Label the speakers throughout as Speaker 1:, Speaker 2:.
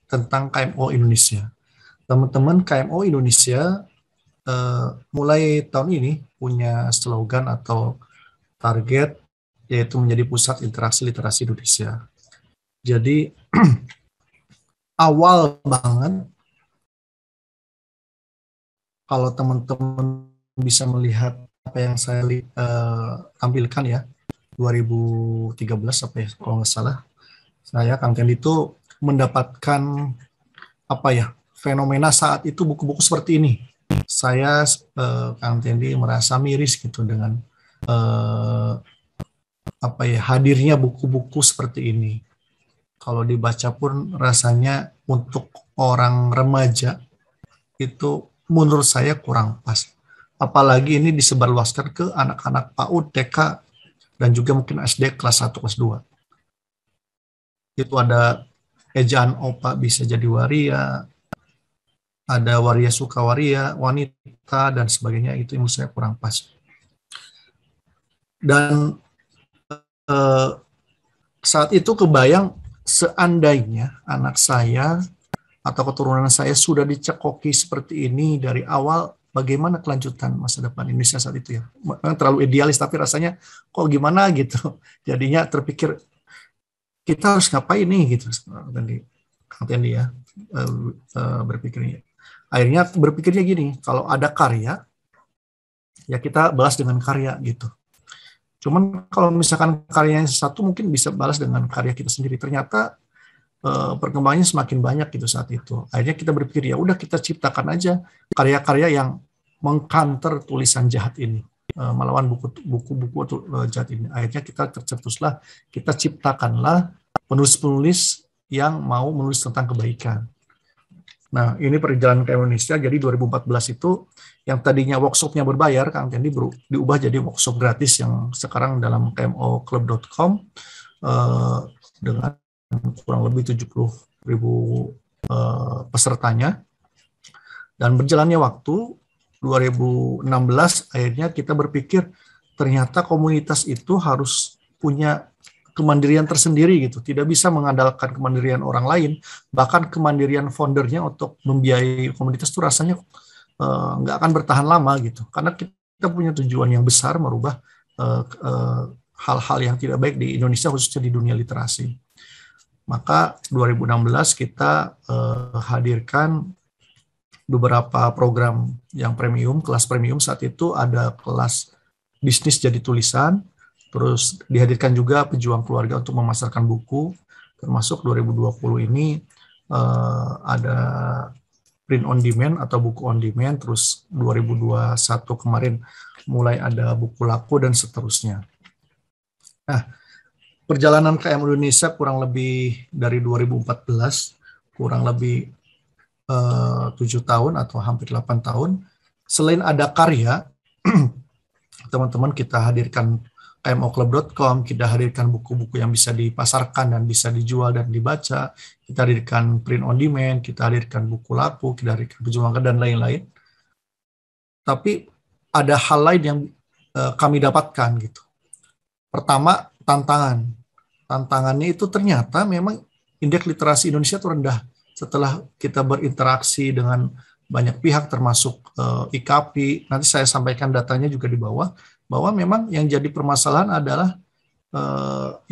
Speaker 1: tentang KMO Indonesia. Teman-teman, KMO Indonesia mulai tahun ini punya slogan atau target, yaitu menjadi pusat interaksi literasi Indonesia. Jadi awal banget, kalau teman-teman bisa melihat apa yang saya tampilkan ya, 2013 apa ya, kalau nggak salah, saya Kang Tendi itu mendapatkan apa ya, fenomena saat itu buku-buku seperti ini. Saya Kang Tendi merasa miris gitu dengan apa ya, hadirnya buku-buku seperti ini. Kalau dibaca pun rasanya untuk orang remaja itu menurut saya kurang pas. Apalagi ini disebarluaskan ke anak-anak PAUD, TK, dan juga mungkin SD kelas 1, kelas 2. Itu ada ejaan opa bisa jadi waria, ada waria suka waria, wanita, dan sebagainya. Itu menurut saya kurang pas. Dan saat itu kebayang, seandainya anak saya atau keturunan saya sudah dicekoki seperti ini dari awal, bagaimana kelanjutan masa depan Indonesia saat itu ya. Terlalu idealis, tapi rasanya kok gimana gitu. Jadinya terpikir, kita harus ngapain nih gitu. Kang Tendi ya berpikirnya. Akhirnya berpikirnya gini, kalau ada karya, ya kita balas dengan karya gitu. Cuman kalau misalkan karyanya satu, mungkin bisa balas dengan karya kita sendiri. Ternyata perkembangannya semakin banyak gitu saat itu. Akhirnya kita berpikir, ya udah kita ciptakan aja karya-karya yang mengcounter tulisan jahat ini, melawan buku-buku jahat ini. Akhirnya kita tercetuslah, kita ciptakanlah penulis-penulis yang mau menulis tentang kebaikan. Nah, ini perjalanan ke Indonesia. Jadi 2014 itu yang tadinya workshopnya berbayar, Kang Tendi diubah jadi workshop gratis yang sekarang dalam kmoclub.com dengan kurang lebih 70.000 pesertanya. Dan berjalannya waktu, 2016 akhirnya kita berpikir ternyata komunitas itu harus punya kemandirian tersendiri gitu, tidak bisa mengandalkan kemandirian orang lain, bahkan kemandirian foundernya untuk membiayai komunitas itu rasanya nggak akan bertahan lama gitu, karena kita punya tujuan yang besar merubah hal-hal yang tidak baik di Indonesia, khususnya di dunia literasi. Maka 2016 kita hadirkan beberapa program yang premium, kelas premium. Saat itu ada kelas bisnis jadi tulisan, terus dihadirkan juga pejuang keluarga untuk memasarkan buku, termasuk 2020 ini ada print on demand atau buku on demand, terus 2021 kemarin mulai ada buku laku, dan seterusnya. Nah, perjalanan KM Indonesia kurang lebih dari 2014, kurang lebih 7 tahun atau hampir 8 tahun. Selain ada karya, teman-teman, kita hadirkan kmoclub.com, kita hadirkan buku-buku yang bisa dipasarkan dan bisa dijual dan dibaca, kita hadirkan print on demand, kita hadirkan buku laku, kita hadirkan perjuangan dan lain-lain. Tapi ada hal lain yang kami dapatkan gitu. Pertama, tantangannya itu ternyata memang indeks literasi Indonesia itu rendah. Setelah kita berinteraksi dengan banyak pihak termasuk IKP, nanti saya sampaikan datanya juga di bawah, bahwa memang yang jadi permasalahan adalah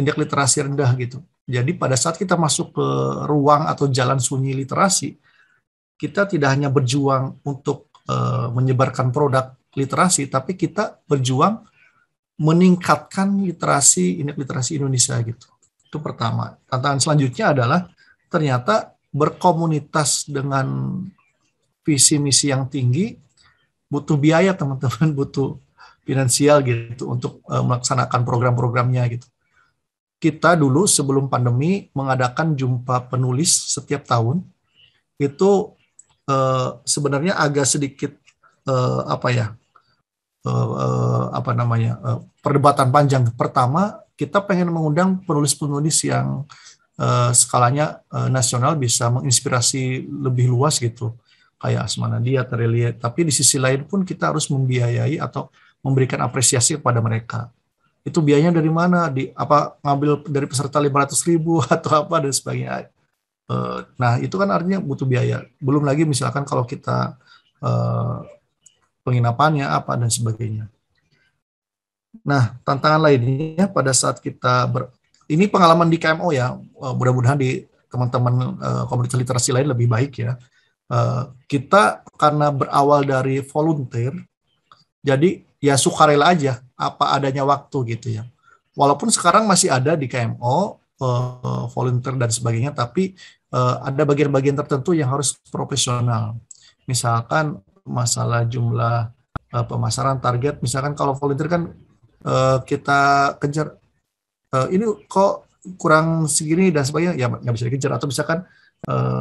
Speaker 1: indeks literasi rendah gitu. Jadi pada saat kita masuk ke ruang atau jalan sunyi literasi, kita tidak hanya berjuang untuk menyebarkan produk literasi, tapi kita berjuang meningkatkan literasi, indeks literasi Indonesia gitu. Itu pertama. Tantangan selanjutnya adalah ternyata berkomunitas dengan visi misi yang tinggi butuh biaya, teman-teman, butuh finansial gitu untuk melaksanakan program-programnya gitu. Kita dulu sebelum pandemi mengadakan jumpa penulis setiap tahun. Itu sebenarnya agak sedikit perdebatan panjang. Pertama, kita pengen mengundang penulis-penulis yang skalanya nasional, bisa menginspirasi lebih luas gitu, kayak Asma Nadia, Terelia. Tapi di sisi lain pun kita harus membiayai atau memberikan apresiasi kepada mereka. Itu biayanya dari mana? Ngambil dari peserta 500.000 atau apa dan sebagainya. Nah, itu kan artinya butuh biaya. Belum lagi misalkan kalau kita eh, penginapannya apa dan sebagainya. Nah, tantangan lainnya pada saat ini pengalaman di KMO ya, mudah-mudahan di teman-teman komunitas literasi lain lebih baik ya. Kita karena berawal dari volunteer, jadi ya sukarela aja, apa adanya waktu gitu ya. Walaupun sekarang masih ada di KMO, volunteer dan sebagainya, tapi ada bagian-bagian tertentu yang harus profesional. Misalkan masalah jumlah pemasaran target, misalkan kalau volunteer kan kita kejar ini kok kurang segini dan sebagainya, ya nggak bisa dikejar. Atau misalkan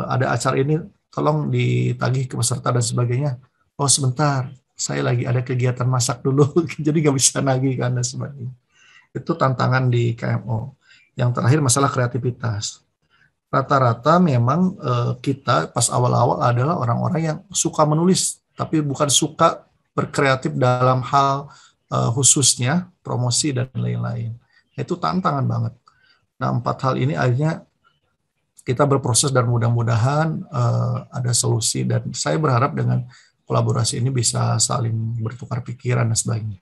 Speaker 1: ada acara ini tolong ditagih ke peserta dan sebagainya. Oh sebentar, saya lagi ada kegiatan masak dulu, jadi nggak bisa nagih kan dan sebagainya. Itu tantangan di KMO. Yang terakhir masalah kreativitas. Rata-rata memang kita pas awal-awal adalah orang-orang yang suka menulis, tapi bukan suka berkreatif dalam hal khususnya promosi dan lain-lain. Itu tantangan banget. Nah, 4 hal ini akhirnya kita berproses dan mudah-mudahan ada solusi, dan saya berharap dengan kolaborasi ini bisa saling bertukar pikiran dan sebagainya.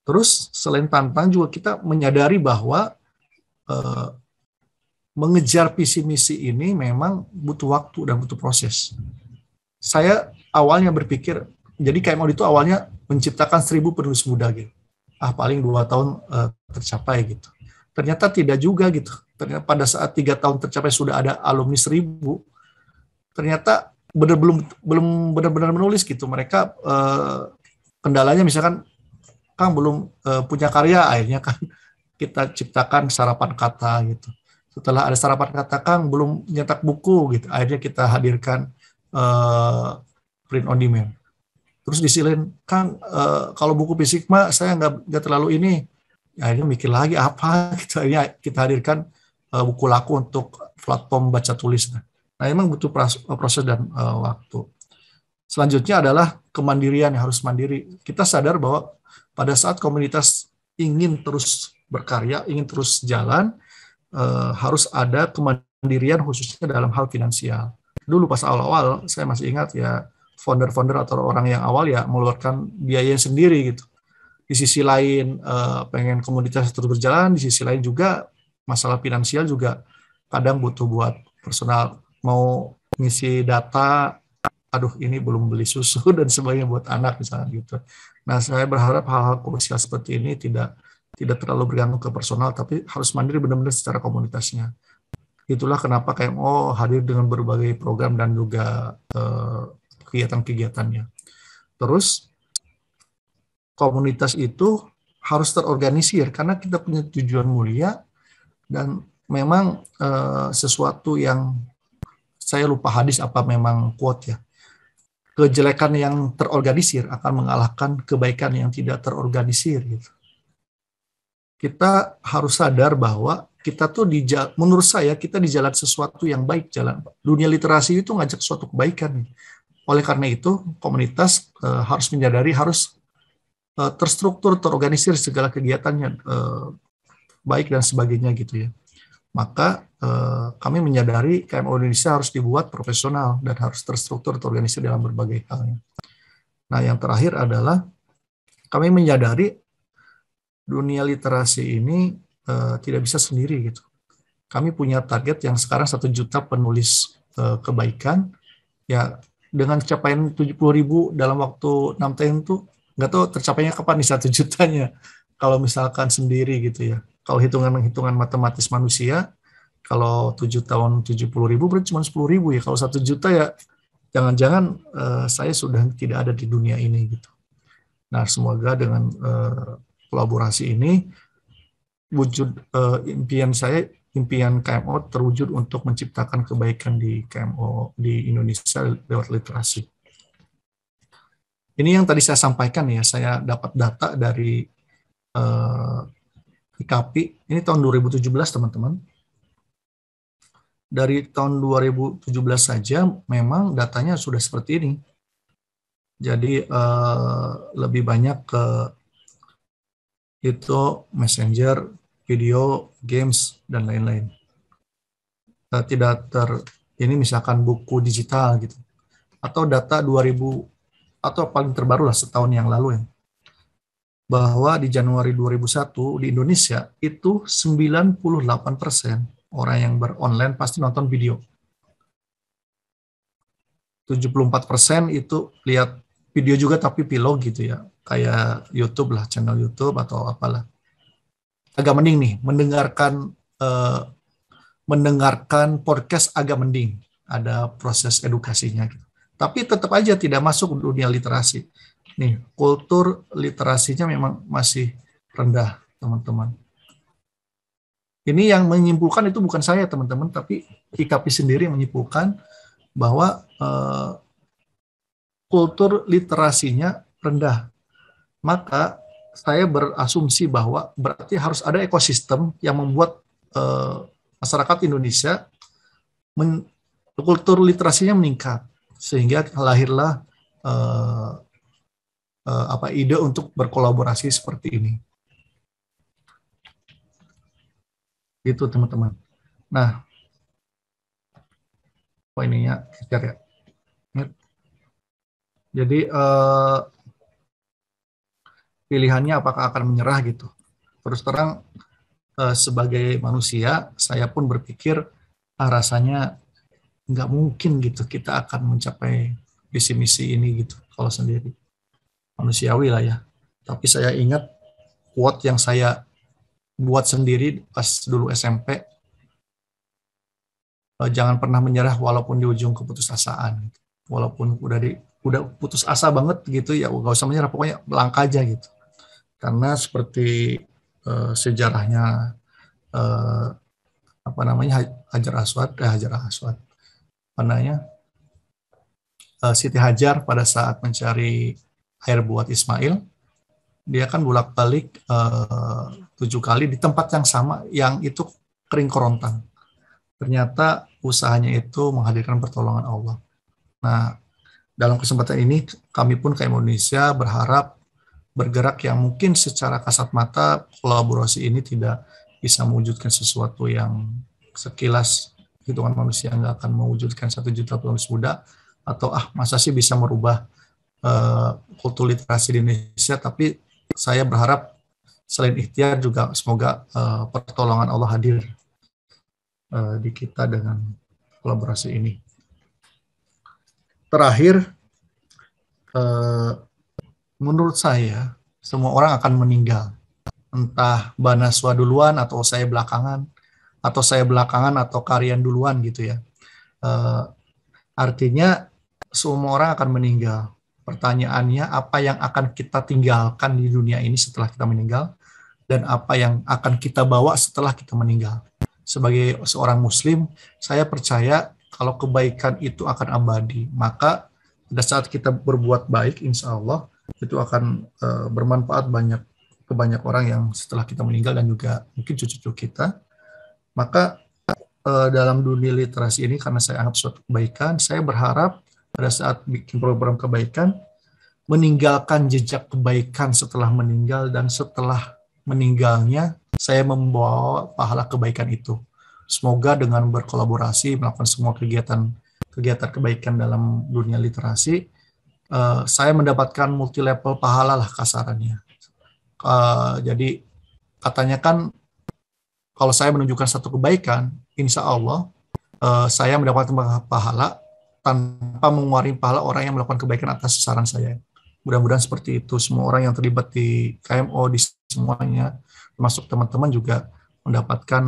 Speaker 1: Terus selain tantangan juga kita menyadari bahwa eh, mengejar visi misi ini memang butuh waktu dan butuh proses. Saya awalnya berpikir, jadi KMO itu awalnya menciptakan 1.000 penulis muda gitu. Paling 2 tahun tercapai gitu. Ternyata tidak juga gitu. Ternyata pada saat 3 tahun tercapai sudah ada alumni 1.000, ternyata belum benar-benar menulis gitu. Mereka kendalanya misalkan Kang belum punya karya, akhirnya kan kita ciptakan sarapan kata gitu. Setelah ada sarapan kata, Kang belum nyetak buku gitu, akhirnya kita hadirkan print on demand. Terus di sisi lain, Kang kalau buku fisik mah saya nggak terlalu ini, akhirnya mikir lagi apa gitu. Akhirnya kita hadirkan buku laku untuk platform baca tulis. Nah, memang butuh proses dan waktu. Selanjutnya adalah kemandirian, yang harus mandiri. Kita sadar bahwa pada saat komunitas ingin terus berkarya, ingin terus jalan, harus ada kemandirian khususnya dalam hal finansial. Dulu pas awal-awal, saya masih ingat ya, founder-founder atau orang yang awal ya mengeluarkan biaya sendiri gitu. Di sisi lain pengen komunitas terus berjalan, di sisi lain juga masalah finansial juga kadang butuh buat personal, mau ngisi data, aduh ini belum beli susu dan sebagainya buat anak misalnya gitu. Nah, saya berharap hal-hal krusial seperti ini tidak terlalu bergantung ke personal, tapi harus mandiri benar-benar secara komunitasnya. Itulah kenapa KMO hadir dengan berbagai program dan juga kegiatan-kegiatannya. Terus komunitas itu harus terorganisir karena kita punya tujuan mulia, dan memang sesuatu yang saya lupa hadis apa memang quote ya, kejelekan yang terorganisir akan mengalahkan kebaikan yang tidak terorganisir gitu. Kita harus sadar bahwa kita tuh menurut saya kita di jalan sesuatu yang baik, jalan dunia literasi itu ngajak suatu kebaikan. Oleh karena itu komunitas harus menyadari, harus terstruktur, terorganisir segala kegiatannya baik dan sebagainya gitu ya. Maka kami menyadari KMO Indonesia harus dibuat profesional dan harus terstruktur, terorganisir dalam berbagai hal. Nah, yang terakhir adalah kami menyadari dunia literasi ini tidak bisa sendiri gitu. Kami punya target yang sekarang 1 juta penulis kebaikan, ya dengan capaian 70.000 dalam waktu 6 tahun itu nggak tahu tercapainya kapan nih 1 jutanya. Kalau misalkan sendiri gitu ya. Kalau hitungan matematis manusia, kalau 7 tahun 70.000 berarti cuma 10.000 ya. Kalau 1 juta ya jangan-jangan saya sudah tidak ada di dunia ini gitu. Nah, semoga dengan kolaborasi ini wujud impian KMO terwujud untuk menciptakan kebaikan di KMO di Indonesia lewat literasi. Ini yang tadi saya sampaikan ya, saya dapat data dari IKP, ini tahun 2017 teman-teman. Dari tahun 2017 saja memang datanya sudah seperti ini. Jadi lebih banyak ke itu messenger, video, games, dan lain-lain. tidak ini misalkan buku digital gitu, atau data 2000 atau paling terbaru lah setahun yang lalu ya, bahwa di Januari 2001 di Indonesia itu 98% orang yang beronline pasti nonton video. 74% itu lihat video juga tapi vlog gitu ya, kayak YouTube lah, channel YouTube atau apalah. Agak mending nih eh, mendengarkan podcast agak mending, ada proses edukasinya gitu. Tapi tetap aja tidak masuk dunia literasi. Nih, kultur literasinya memang masih rendah, teman-teman. Ini yang menyimpulkan itu bukan saya, teman-teman, tapi IKP sendiri menyimpulkan bahwa kultur literasinya rendah. Maka saya berasumsi bahwa berarti harus ada ekosistem yang membuat masyarakat Indonesia kultur literasinya meningkat, sehingga lahirlah ide untuk berkolaborasi seperti ini. Gitu teman-teman. Nah, ininya ya. Jadi pilihannya apakah akan menyerah gitu. Terus terang sebagai manusia, saya pun berpikir rasanya nggak mungkin gitu kita akan mencapai visi misi ini gitu kalau sendiri. Manusiawi lah ya. Tapi saya ingat quote yang saya buat sendiri pas dulu SMP, jangan pernah menyerah walaupun di ujung keputusasaan. Walaupun udah putus asa banget gitu ya, nggak usah menyerah, pokoknya melangkah aja gitu. Karena seperti sejarahnya apa namanya Hajar Aswad, apa namanya Siti Hajar pada saat mencari air buat Ismail, dia kan bolak-balik 7 kali di tempat yang sama, yang itu kering kerontang. Ternyata usahanya itu menghadirkan pertolongan Allah. Nah, dalam kesempatan ini kami pun kayak Indonesia berharap bergerak yang mungkin secara kasat mata kolaborasi ini tidak bisa mewujudkan sesuatu yang sekilas hitungan manusia nggak akan mewujudkan 1 juta penulis muda, atau masa sih bisa merubah kultur literasi di Indonesia. Tapi saya berharap selain ikhtiar juga semoga pertolongan Allah hadir di kita dengan kolaborasi ini. Terakhir, menurut saya semua orang akan meninggal, entah Banaswa duluan atau saya belakangan, atau Karian duluan gitu ya. Artinya semua orang akan meninggal. Pertanyaannya, apa yang akan kita tinggalkan di dunia ini setelah kita meninggal, dan apa yang akan kita bawa setelah kita meninggal. Sebagai seorang Muslim, saya percaya kalau kebaikan itu akan abadi, maka pada saat kita berbuat baik, insya Allah itu akan bermanfaat ke banyak orang yang setelah kita meninggal dan juga mungkin cucu-cucu kita. Maka dalam dunia literasi ini, karena saya anggap suatu kebaikan, saya berharap pada saat bikin program kebaikan, meninggalkan jejak kebaikan setelah meninggal, dan setelah meninggalnya saya membawa pahala kebaikan itu. Semoga dengan berkolaborasi melakukan semua kegiatan kebaikan dalam dunia literasi, saya mendapatkan multi level pahala lah kasarannya. Jadi katanya kan kalau saya menunjukkan satu kebaikan, insya Allah saya mendapatkan pahala tanpa mengeluarkan pahala orang yang melakukan kebaikan atas saran saya. Mudah-mudahan seperti itu. Semua orang yang terlibat di KMO, di semuanya, termasuk teman-teman juga mendapatkan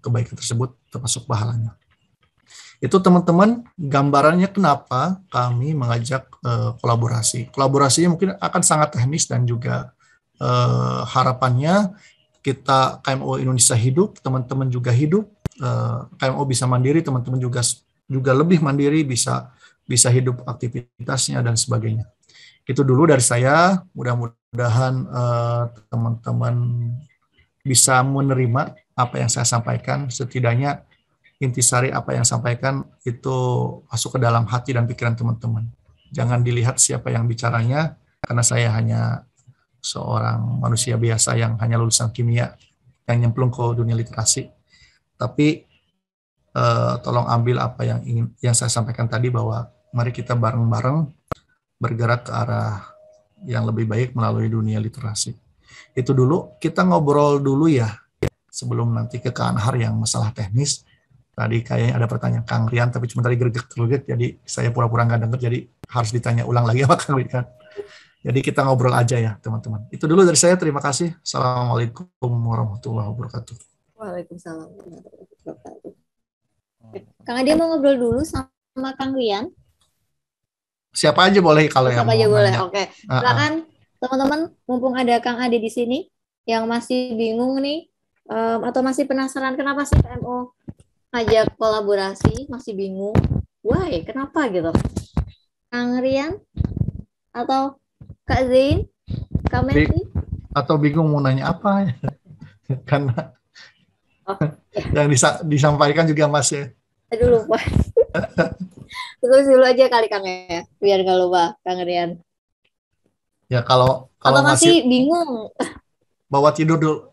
Speaker 1: kebaikan tersebut, termasuk pahalanya. Itu teman-teman gambarannya kenapa kami mengajak kolaborasi. Kolaborasinya mungkin akan sangat teknis dan juga harapannya kita KMO Indonesia hidup, teman-teman juga hidup, KMO bisa mandiri, teman-teman juga lebih mandiri, bisa hidup aktivitasnya dan sebagainya. Itu dulu dari saya. Mudah-mudahan teman-teman bisa menerima apa yang saya sampaikan. Setidaknya intisari apa yang sampaikan itu masuk ke dalam hati dan pikiran teman-teman. Jangan dilihat siapa yang bicaranya, karena saya hanya seorang manusia biasa yang hanya lulusan kimia yang nyemplung ke dunia literasi. Tapi tolong ambil apa yang saya sampaikan tadi, bahwa mari kita bareng-bareng bergerak ke arah yang lebih baik melalui dunia literasi. Itu dulu, kita ngobrol dulu ya, sebelum nanti ke Kak Anhar yang masalah teknis. Tadi kayaknya ada pertanyaan Kang Rian, tapi cuma tadi greget-greget, jadi saya pura-pura nggak dengar, jadi harus ditanya ulang lagi sama Kang Rian. Jadi kita ngobrol aja ya, teman-teman. Itu dulu dari saya, terima kasih. Assalamualaikum warahmatullahi wabarakatuh.
Speaker 2: Waalaikumsalam warahmatullahi wabarakatuh. Kang Ade mau ngobrol dulu sama Kang Rian?
Speaker 1: Siapa aja boleh kalau yang
Speaker 2: Siapa aja
Speaker 1: mau
Speaker 2: boleh,
Speaker 1: nanya.
Speaker 2: oke. Silakan teman-teman, mumpung ada Kang Ade di sini, yang masih bingung nih, atau masih penasaran kenapa sih KMO ngajak kolaborasi, masih bingung, why, kenapa gitu? Kang Rian atau Kak Zain, Kak Menti?
Speaker 1: Atau bingung mau nanya apa ya? Karena
Speaker 2: ya.
Speaker 1: yang disampaikan juga masih.
Speaker 2: Aduh lupa. Terus dulu aja kali Kang ya, biar nggak lupa Kang Rian.
Speaker 1: Ya kalau
Speaker 2: Atau masih bingung.
Speaker 1: Bawa tidur dulu.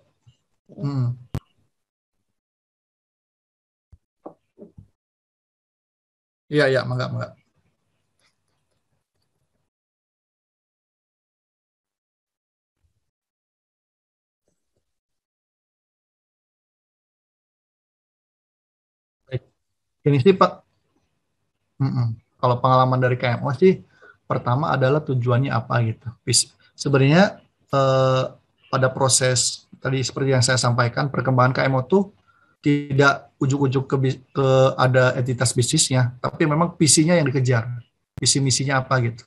Speaker 1: Iya, enggak. Baik. Ini sih Pak, kalau pengalaman dari KMO sih, pertama adalah tujuannya apa gitu. Sebenarnya pada proses tadi seperti yang saya sampaikan, perkembangan KMO tuh tidak ujuk-ujuk ke ada entitas bisnisnya, tapi memang visinya yang dikejar, visi misinya apa gitu.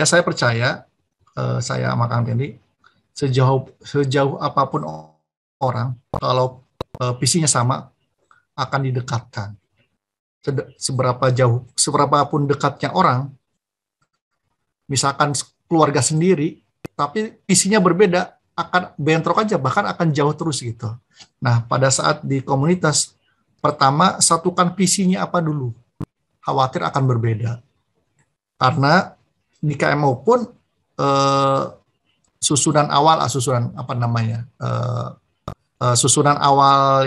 Speaker 1: Saya percaya, saya sama Kang Tendi, sejauh apapun orang, kalau visinya sama, akan didekatkan. Seberapa pun dekatnya orang, misalkan keluarga sendiri, tapi visinya berbeda, akan bentrok aja, bahkan akan jauh terus gitu. Nah, pada saat di komunitas, pertama satukan visinya apa dulu, khawatir akan berbeda. Karena di KMO pun susunan awal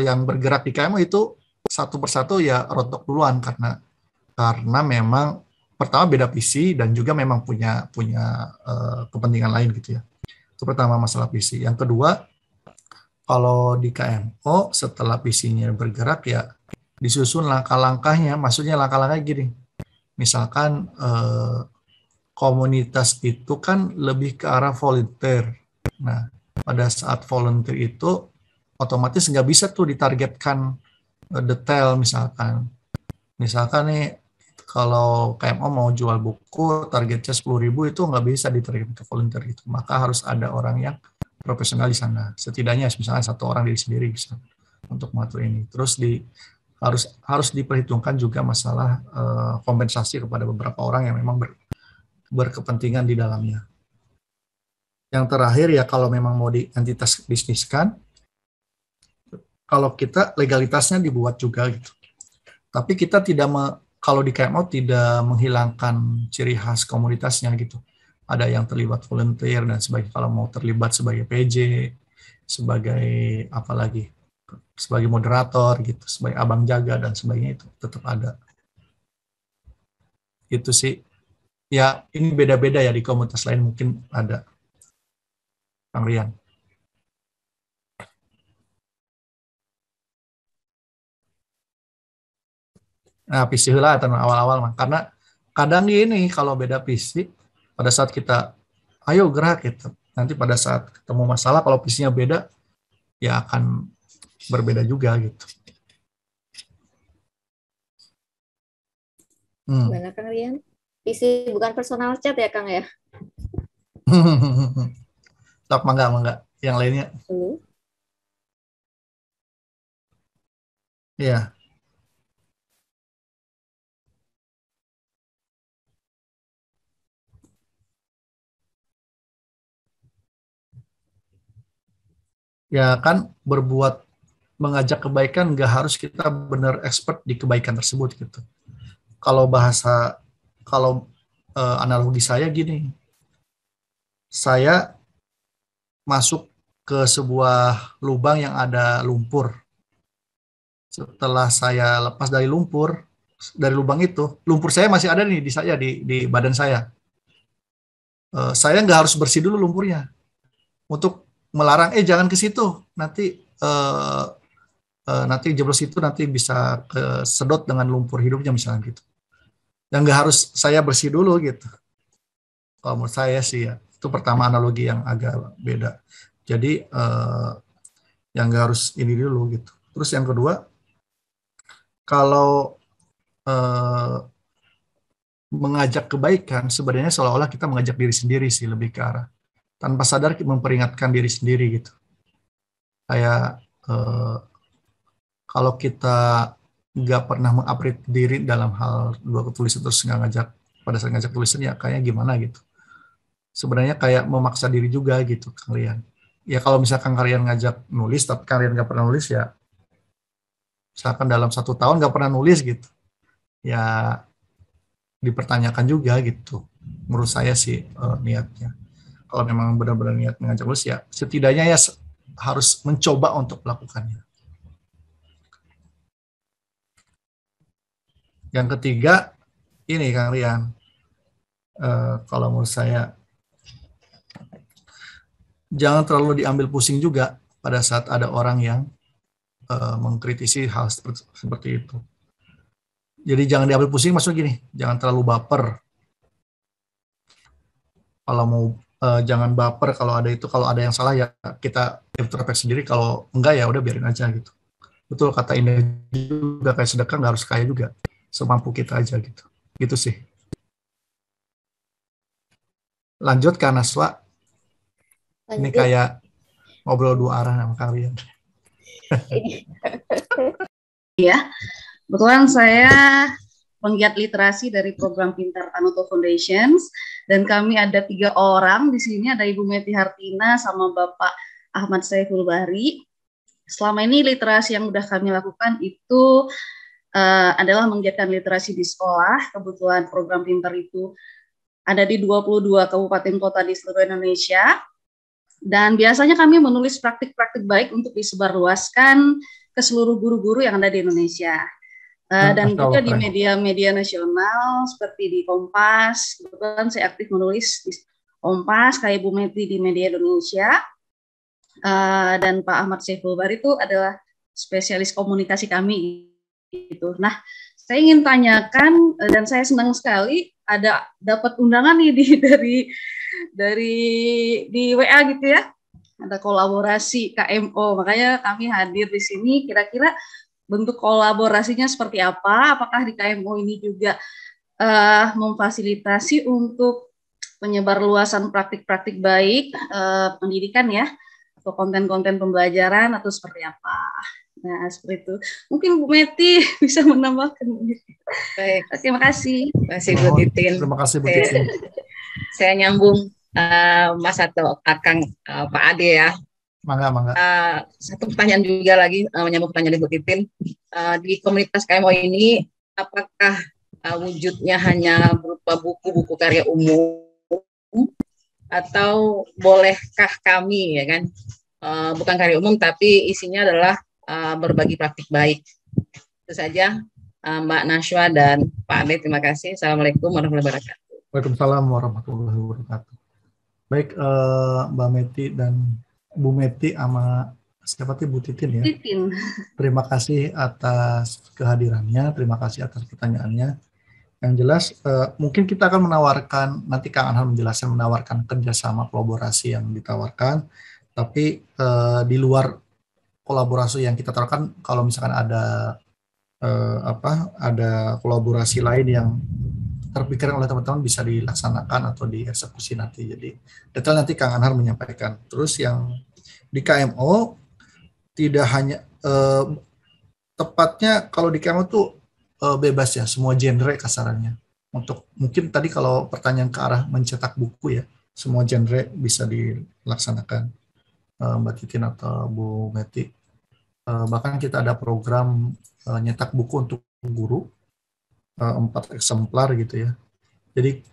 Speaker 1: yang bergerak di KMO itu satu persatu ya rontok duluan, karena memang pertama beda visi dan juga memang punya kepentingan lain gitu ya. Itu pertama masalah visi. Yang kedua, kalau di KMO setelah visinya bergerak ya disusun langkah-langkahnya. Maksudnya langkah-langkahnya gini, misalkan komunitas itu kan lebih ke arah volunteer. Nah, pada saat volunteer itu otomatis nggak bisa tuh ditargetkan detail. Misalkan nih, kalau KMO mau jual buku, targetnya 10.000, itu nggak bisa ditarget ke volunteer itu. Maka harus ada orang yang profesional di sana. Setidaknya misalnya satu orang diri sendiri bisa untuk mengatur ini. Terus harus diperhitungkan juga masalah kompensasi kepada beberapa orang yang memang berkepentingan di dalamnya. Yang terakhir ya, kalau memang mau di entitas bisniskan, kalau kita legalitasnya dibuat juga gitu. Tapi kita kalau di KMO tidak menghilangkan ciri khas komunitasnya gitu. Ada yang terlibat volunteer dan sebagainya. Kalau mau terlibat sebagai PJ, sebagai apa lagi, sebagai moderator gitu, sebagai abang jaga dan sebagainya, itu tetap ada. Itu sih. Ya ini beda-beda ya, di komunitas lain mungkin ada. Kang Rian. Nah, visi lah atau awal-awal mah. Karena kadang gini, kalau beda visi, pada saat kita ayo gerak gitu, nanti pada saat ketemu masalah, kalau visinya beda, ya akan berbeda juga gitu.
Speaker 2: Gimana Kang Rian? Visi bukan personal chat ya Kang ya?
Speaker 1: Tak, mangga. Yang lainnya? Iya. Ya kan, mengajak kebaikan nggak harus kita benar expert di kebaikan tersebut gitu. Kalau analogi saya gini, saya masuk ke sebuah lubang yang ada lumpur. Setelah saya lepas dari lumpur, dari lubang itu, lumpur saya masih ada nih di saya, di badan saya. Saya nggak harus bersih dulu lumpurnya untuk melarang, jangan ke situ, nanti jeblos itu nanti bisa kesedot dengan lumpur hidupnya misalnya gitu. Yang nggak harus saya bersih dulu gitu. Kalau menurut saya sih ya, itu pertama analogi yang agak beda. Jadi yang nggak harus ini dulu gitu. Terus yang kedua, kalau mengajak kebaikan, sebenarnya seolah-olah kita mengajak diri sendiri sih, lebih ke arah tanpa sadar memperingatkan diri sendiri gitu. Kayak kalau kita nggak pernah mengupgrade diri dalam hal dua tulisan terus nggak ngajak, pada saat ngajak tulisan ya kayaknya gimana gitu. Sebenarnya kayak memaksa diri juga gitu kalian. Ya kalau misalkan kalian ngajak nulis tapi kalian nggak pernah nulis ya, misalkan dalam 1 tahun nggak pernah nulis gitu, ya dipertanyakan juga gitu. Menurut saya sih niatnya. Kalau memang benar-benar niat mengajak nulis ya setidaknya ya harus mencoba untuk melakukannya. Yang ketiga ini Kang Rian, kalau menurut saya jangan terlalu diambil pusing juga pada saat ada orang yang mengkritisi hal seperti itu. Jadi jangan diambil pusing, maksudnya gini, jangan terlalu baper. Kalau mau jangan baper kalau ada itu, kalau ada yang salah ya kita introspeksi sendiri, kalau enggak ya udah biarin aja gitu. Betul kata Indah juga, kayak sedekah nggak harus kaya juga, semampu kita aja gitu. Gitu sih. Lanjut ke Naswa. Ini kayak ngobrol dua arah sama kalian.
Speaker 3: Ya, kebetulan saya penggiat literasi dari program Pintar Tanoto Foundations, dan kami ada 3 orang di sini, ada Ibu Meti Hartina sama Bapak Ahmad Saiful Bahri. Selama ini literasi yang sudah kami lakukan itu adalah menggiatkan literasi di sekolah. Kebetulan program Pintar itu ada di 22 kabupaten kota di seluruh Indonesia. Dan biasanya kami menulis praktik-praktik baik untuk disebarluaskan ke seluruh guru-guru yang ada di Indonesia. Dan juga di media-media nasional seperti di Kompas. Kebetulan saya aktif menulis di Kompas, kayak Bu Meti di Media Indonesia. Dan Pak Ahmad Saiful Bahri itu adalah spesialis komunikasi kami. Gitu. Nah, saya ingin tanyakan, dan saya senang sekali ada dapat undangan nih di WA gitu ya, ada kolaborasi KMO, makanya kami hadir di sini. Kira-kira bentuk kolaborasinya seperti apa? Apakah di KMO ini juga memfasilitasi untuk penyebarluasan praktik-praktik baik pendidikan ya, atau konten-konten pembelajaran, atau seperti apa? Nah, seperti itu. Mungkin Bu Meti bisa menambahkan. Baik, terima kasih.
Speaker 4: Terima kasih Bu Titin.
Speaker 1: Terima kasih Bu Titin.
Speaker 4: Saya nyambung Mas atau Akang Pak Ade ya.
Speaker 1: Mangga.
Speaker 4: Satu pertanyaan juga lagi, menyambung pertanyaan Ibu Titin. Di komunitas KMO ini, apakah wujudnya hanya berupa buku-buku karya umum, atau bolehkah kami ya kan, bukan karya umum tapi isinya adalah berbagi praktik baik? Itu saja Mbak Nashwa dan Pak Ade, terima kasih. Assalamualaikum warahmatullahi wabarakatuh.
Speaker 1: Waalaikumsalam warahmatullahi wabarakatuh. Baik, Mbak Meti dan Bu Meti sama siapa tuh Bu Titin ya?
Speaker 3: Titin.
Speaker 1: Terima kasih atas kehadirannya, terima kasih atas pertanyaannya. Yang jelas, mungkin kita akan menawarkan, nanti Kang Anhar menjelaskan, menawarkan kerjasama kolaborasi yang ditawarkan, tapi di luar kolaborasi yang kita tawarkan, kalau misalkan ada ada kolaborasi lain yang terpikirkan oleh teman-teman bisa dilaksanakan atau dieksekusi nanti. Jadi detail nanti Kang Anhar menyampaikan. Terus yang di KMO tidak hanya tepatnya kalau di KMO tuh bebas ya, semua genre kasarannya. Untuk mungkin tadi kalau pertanyaan ke arah mencetak buku ya, semua genre bisa dilaksanakan, Mbak Titin atau Bu Meti. Bahkan kita ada program nyetak buku untuk guru, 4 eksemplar gitu ya. Jadi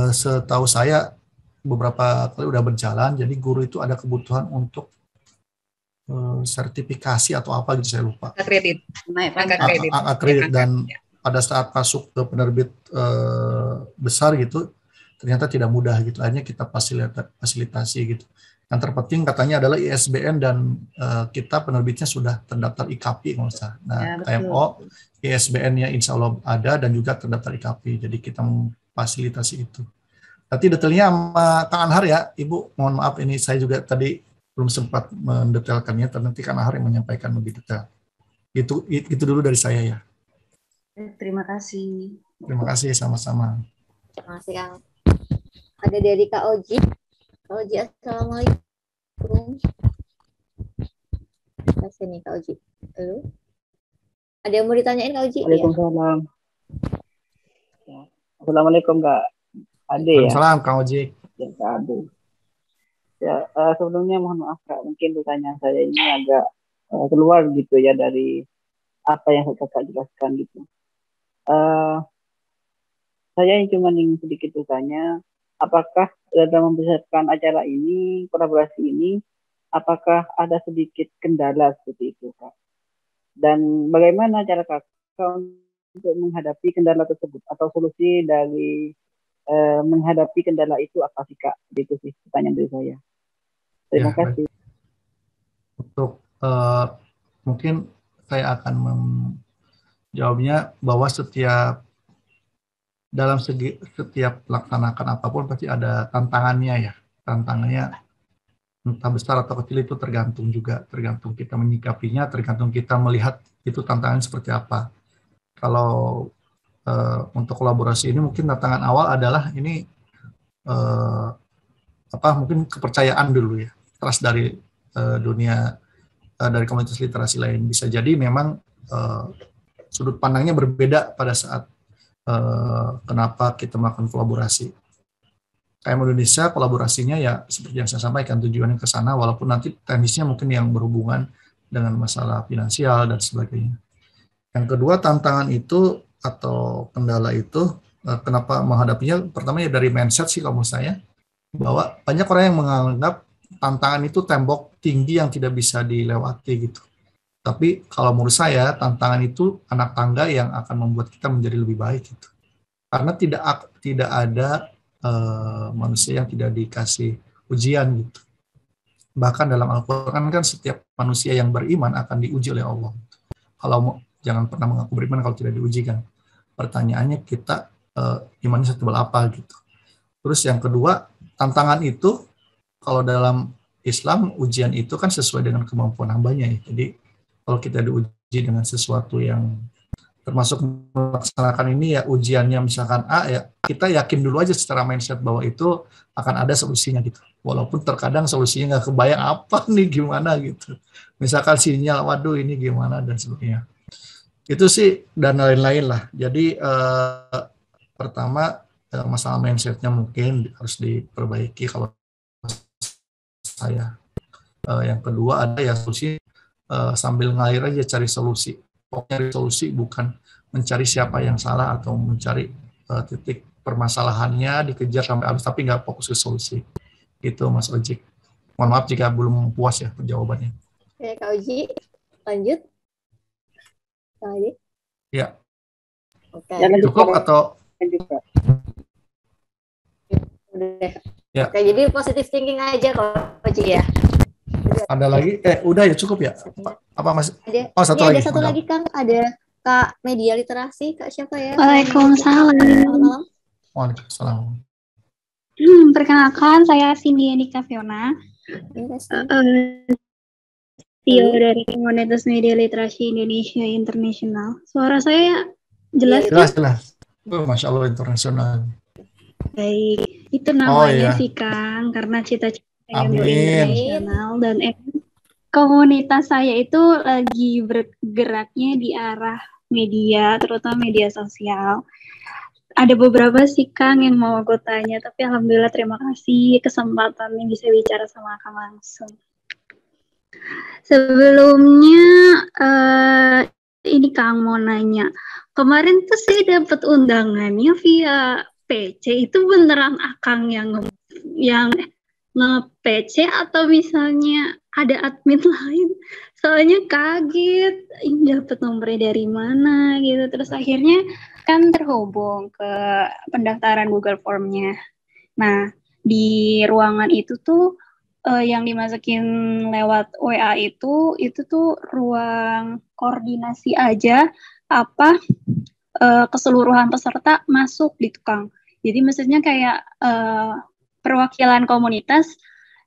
Speaker 1: setahu saya beberapa kali udah berjalan, jadi guru itu ada kebutuhan untuk sertifikasi atau apa gitu, saya lupa.
Speaker 4: Kredit.
Speaker 3: Naik
Speaker 4: Angka
Speaker 3: pangkat.
Speaker 4: kredit.
Speaker 1: Kredit, dan
Speaker 4: Ya.
Speaker 1: pada saat masuk ke penerbit besar gitu ternyata tidak mudah gitu, akhirnya kita fasilitasi gitu. Yang terpenting katanya adalah ISBN dan kita penerbitnya sudah terdaftar IKAPI kalau nggak salah. Nah,
Speaker 3: Ya, betul.
Speaker 1: KMO ISBN-nya insya Allah ada dan juga terdaftar IKAPI, jadi kita memfasilitasi itu. Nanti detailnya sama Kang Anhar ya, Ibu. Mohon maaf ini saya juga tadi belum sempat mendetailkannya, nanti Kang Anhar yang menyampaikan lebih detail. Itu dulu dari saya ya.
Speaker 3: Terima kasih.
Speaker 1: Terima kasih, sama-sama.
Speaker 2: Terima kasih, Kang. Ada dari Kak Oji. Kak Oji, assalamualaikum. Ke sini Kak Oji. Halo. Ada yang mau ditanyain Kak Oji?
Speaker 5: Waalaikumsalam. Ya. Assalamualaikum Kak Ade ya.
Speaker 1: Waalaikumsalam Kang Oji.
Speaker 5: Ya, Kak Ade. Ya, sebelumnya mohon maaf Kak, mungkin pertanyaan saya ini agak keluar gitu ya dari apa yang Kakak jelaskan gitu. Saya cuma ingin sedikit bertanya, apakah dalam membesarkan acara ini, kolaborasi ini, apakah ada sedikit kendala seperti itu Kak? Dan bagaimana cara Kakak untuk menghadapi kendala tersebut atau solusi dari menghadapi kendala itu apa sih Kak? Itu sih pertanyaan dari saya. Terima kasih.
Speaker 1: Untuk mungkin saya akan menjawabnya bahwa setiap melaksanakan apapun pasti ada tantangannya ya. Tantangannya entah besar atau kecil itu tergantung kita menyikapinya, tergantung kita melihat itu tantangan seperti apa. Kalau untuk kolaborasi ini mungkin tantangan awal adalah ini mungkin kepercayaan dulu ya, trust dari dunia dari komunitas literasi lain. Bisa jadi memang sudut pandangnya berbeda pada saat kenapa kita melakukan kolaborasi. KM Indonesia kolaborasinya ya seperti yang saya sampaikan, tujuannya ke sana, walaupun nanti teknisnya mungkin yang berhubungan dengan masalah finansial dan sebagainya. Yang kedua, tantangan itu atau kendala itu kenapa menghadapinya, pertama ya dari mindset sih kalau menurut saya, bahwa banyak orang yang menganggap tantangan itu tembok tinggi yang tidak bisa dilewati gitu. Tapi kalau menurut saya tantangan itu anak tangga yang akan membuat kita menjadi lebih baik gitu. Karena tidak ada manusia yang tidak dikasih ujian gitu. Bahkan dalam Al-Quran kan setiap manusia yang beriman akan diuji oleh Allah. Kalau jangan pernah mengaku beriman kalau tidak diuji kan. Pertanyaannya kita imannya setebal apa gitu. Terus yang kedua, tantangan itu kalau dalam Islam ujian itu kan sesuai dengan kemampuan hambanya ya. Jadi kalau kita diuji dengan sesuatu yang termasuk melaksanakan ini ya ujiannya misalkan A ya, kita yakin dulu aja secara mindset bahwa itu akan ada solusinya gitu. Walaupun terkadang solusinya nggak kebayang apa nih gimana gitu. Misalkan sinyal, waduh ini gimana dan sebagainya. Itu sih dan lain-lain lah. Jadi pertama masalah mindsetnya mungkin harus diperbaiki kalau saya. Yang kedua ada ya solusi sambil ngalir aja cari solusi. Pokoknya solusi bukan mencari siapa yang salah atau mencari titik permasalahannya dikejar sampai habis tapi nggak fokus ke solusi. Gitu Mas Ojik. Mohon maaf jika belum puas ya jawabannya.
Speaker 2: Oke, Kak Oji, lanjut. Kak Oji.
Speaker 1: Ya.
Speaker 2: Oke.
Speaker 1: Cukup atau?
Speaker 2: Udah.
Speaker 1: Ya.
Speaker 2: Oke, jadi positive thinking aja Kak Oji ya.
Speaker 1: Ada lagi? Udah ya cukup ya? Apa Mas?
Speaker 2: Ada.
Speaker 1: Oh, satu
Speaker 2: ini
Speaker 1: lagi.
Speaker 2: Ada satu lagi Kang, ada Kak Media Literasi, Kak siapa ya?
Speaker 6: Waalaikumsalam.
Speaker 2: Selamat malam.
Speaker 1: Waalaikumsalam.
Speaker 6: Perkenalkan, saya Cindy Andika Fiona, CEO dari Komunitas Media Literasi Indonesia Internasional. Suara saya jelas?
Speaker 1: Jelas. Masya Allah internasional.
Speaker 6: Baik, itu namanya
Speaker 1: iya.
Speaker 6: sih Kang, karena cita-cita yang
Speaker 1: Amin.
Speaker 6: internasional dan komunitas saya itu lagi bergeraknya di arah media, terutama media sosial. Ada beberapa sih Kang yang mau aku tanya, tapi alhamdulillah terima kasih kesempatannya bisa bicara sama Kang langsung. Sebelumnya ini Kang mau nanya, kemarin tuh saya dapat undangannya via PC, itu beneran Akang yang nge-PC atau misalnya ada admin lain. Soalnya kaget, ini dapat nomornya dari mana gitu. Terus akhirnya kan terhubung ke pendaftaran Google Form-nya. Nah, di ruangan itu tuh yang dimasukin lewat WA itu tuh ruang koordinasi aja, apa keseluruhan peserta masuk di tukang. Jadi maksudnya kayak perwakilan komunitas,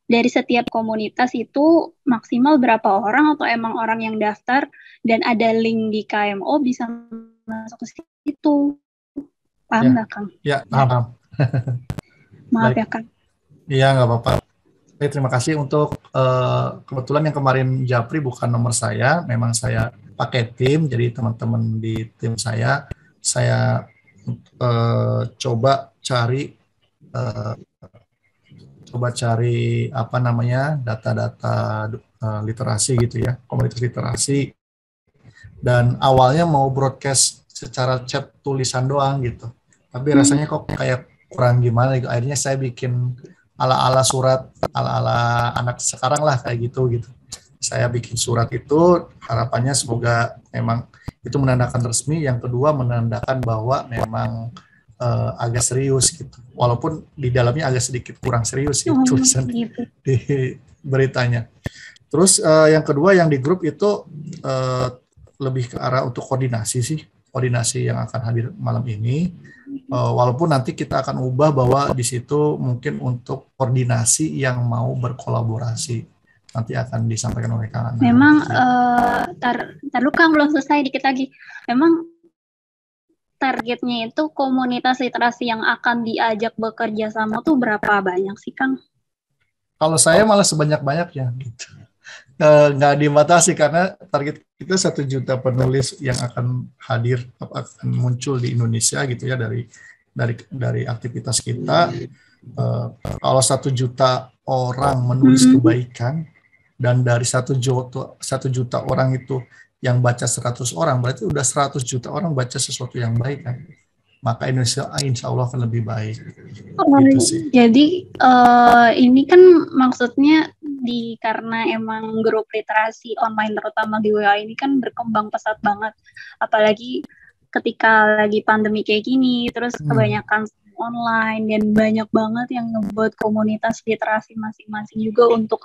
Speaker 6: dari setiap komunitas itu maksimal berapa orang atau emang orang yang daftar dan ada link di KMO bisa masuk ke situ. Paham nggak, Kang?
Speaker 1: Ya, paham.
Speaker 6: Maaf
Speaker 1: Baik.
Speaker 6: ya, Kang.
Speaker 1: Iya, nggak apa-apa. Baik, terima kasih untuk kebetulan yang kemarin Japri bukan nomor saya, memang saya pakai tim, jadi teman-teman di tim saya coba cari apa namanya data-data literasi gitu ya, komunitas literasi, dan awalnya mau broadcast secara chat tulisan doang gitu, tapi rasanya kok kayak kurang gimana gitu. Akhirnya saya bikin ala-ala surat, ala-ala anak sekarang lah kayak gitu. Saya bikin surat itu, harapannya semoga memang itu menandakan resmi. Yang kedua menandakan bahwa memang agak serius gitu. Walaupun di dalamnya agak sedikit kurang serius sih tulisan
Speaker 6: Gitu.
Speaker 1: di beritanya. Terus yang kedua yang di grup itu lebih ke arah untuk koordinasi yang akan hadir malam ini. Walaupun nanti kita akan ubah bahwa di situ mungkin untuk koordinasi yang mau berkolaborasi nanti akan disampaikan oleh Kang Ana.
Speaker 6: Memang tar lu Kang, belum selesai, dikit lagi. Memang targetnya itu komunitas literasi yang akan diajak bekerja sama tuh berapa banyak sih, Kang?
Speaker 1: Kalau saya malah sebanyak-banyaknya gitu. Nggak dibatasi karena target kita 1 juta penulis yang akan hadir, akan muncul di Indonesia gitu ya, dari aktivitas kita. Kalau 1 juta orang menulis kebaikan dan dari 1 juta orang itu yang baca 100 orang, berarti udah 100 juta orang baca sesuatu yang baik kan. Maka Indonesia insya Allah akan lebih baik. Gitu sih.
Speaker 6: Jadi ini kan maksudnya karena emang grup literasi online terutama di WA ini kan berkembang pesat banget. Apalagi ketika lagi pandemi kayak gini, terus kebanyakan online dan banyak banget yang ngebuat komunitas literasi masing-masing juga untuk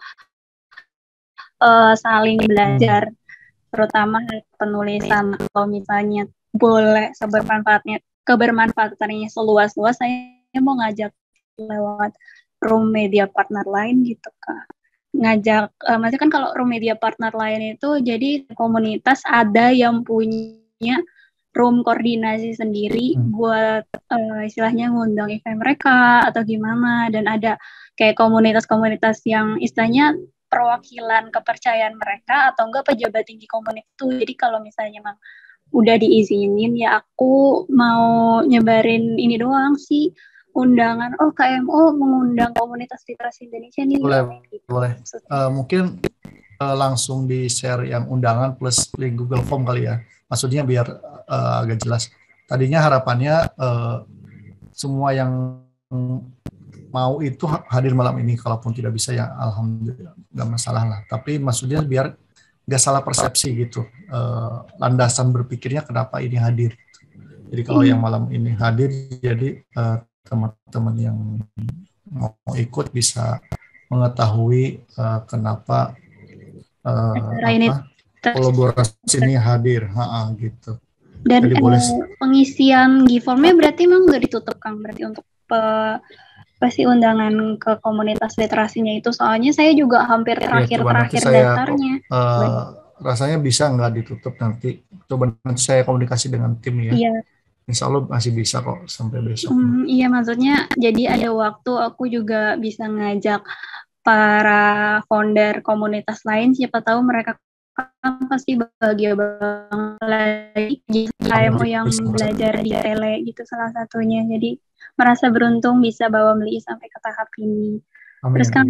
Speaker 6: saling belajar, terutama penulisan. Kalau misalnya boleh kebermanfaatannya seluas-luas, saya mau ngajak lewat room media partner lain gitu, Kak. Maksudnya kan kalau room media partner lain itu jadi komunitas ada yang punya room koordinasi sendiri buat istilahnya ngundang event mereka atau gimana, dan ada kayak komunitas-komunitas yang istilahnya perwakilan kepercayaan mereka atau enggak pejabat tinggi komunitas itu. Jadi kalau misalnya memang udah diizinin, ya aku mau nyebarin ini doang sih, undangan, KMO mengundang komunitas literasi Indonesia nih.
Speaker 1: Boleh. Mungkin langsung di-share yang undangan plus link Google Form kali ya. Maksudnya biar agak jelas. Tadinya harapannya semua yang mau itu hadir malam ini. Kalaupun tidak bisa ya alhamdulillah nggak masalah lah. Tapi maksudnya biar nggak salah persepsi gitu. Landasan berpikirnya kenapa ini hadir. Jadi kalau yang malam ini hadir, jadi teman-teman yang mau ikut bisa mengetahui kenapa kolaborasi ini hadir, gitu.
Speaker 6: Dan pengisian G-formnya berarti memang nggak ditutup, Kang, berarti untuk pasti undangan ke komunitas literasinya itu. Soalnya saya juga hampir terakhir daftarnya.
Speaker 1: Rasanya bisa nggak ditutup nanti. Coba nanti saya komunikasi dengan tim ya.
Speaker 6: Iya.
Speaker 1: Insya Allah masih bisa kok sampai besok.
Speaker 6: Iya, maksudnya jadi ada waktu aku juga bisa ngajak para founder komunitas lain, siapa tahu mereka kan pasti bahagia banget lagi KMO yang belajar di tele gitu salah satunya. Jadi merasa beruntung bisa bawa Meli sampai ke tahap ini. Amin. Terus kan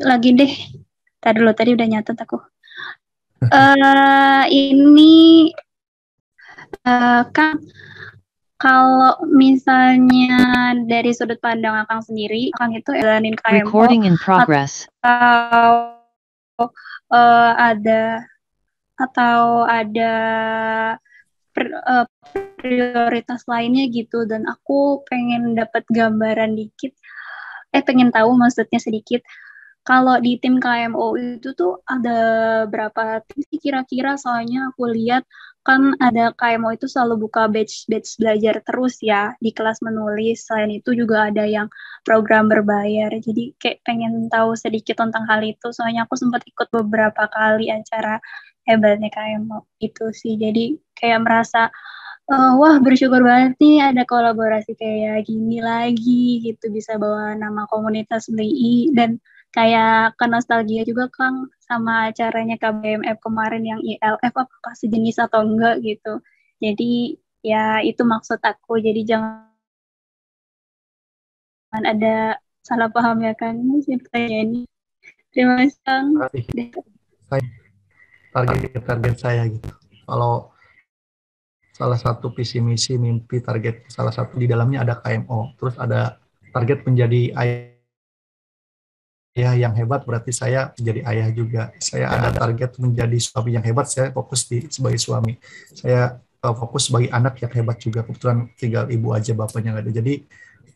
Speaker 6: lagi deh, tadi udah nyatet aku. Ini kan kalau misalnya dari sudut pandang Akang sendiri, Akang itu jalanin KMO
Speaker 7: Recording in progress.
Speaker 6: atau ada prioritas lainnya gitu, dan aku pengen dapat gambaran dikit, pengen tahu maksudnya sedikit, kalau di tim KMO itu tuh ada berapa tim sih kira-kira, soalnya aku lihat kan ada KMO itu selalu buka batch belajar terus ya di kelas menulis, selain itu juga ada yang program berbayar, jadi kayak pengen tahu sedikit tentang hal itu, soalnya aku sempat ikut beberapa kali acara hebatnya KMO itu sih, jadi kayak merasa wah bersyukur banget nih ada kolaborasi kayak gini lagi gitu, bisa bawa nama komunitas LI, dan kayak ke nostalgia juga Kang sama acaranya KBMF kemarin yang ILF, apakah sejenis atau enggak gitu. Jadi ya itu maksud aku, jadi jangan ada salah paham ya Kang, ini pertanyaan ini. Terima kasih Kang.
Speaker 1: Target saya gitu. Kalau salah satu visi misi mimpi target salah satu di dalamnya ada KMO, terus ada target menjadi ayah yang hebat, berarti saya menjadi ayah juga. Saya ada target menjadi suami yang hebat, saya fokus sebagai suami. Saya fokus sebagai anak yang hebat juga, kebetulan tinggal ibu aja, bapaknya nggak ada. Jadi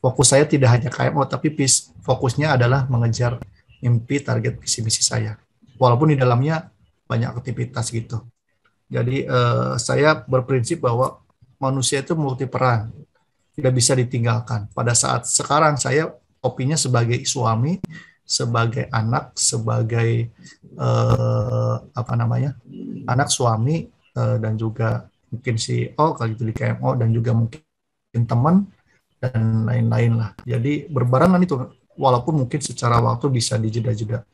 Speaker 1: fokus saya tidak hanya KMO, tapi fokusnya adalah mengejar mimpi target visi misi saya. Walaupun di dalamnya banyak aktivitas gitu. Jadi saya berprinsip bahwa manusia itu multiperan, tidak bisa ditinggalkan. Pada saat sekarang saya opininya sebagai suami, sebagai anak, sebagai anak suami, dan juga mungkin CEO kalau gitu di KMO, dan juga mungkin teman dan lain-lain lah. Jadi berbarengan itu, walaupun mungkin secara waktu bisa dijeda-jeda.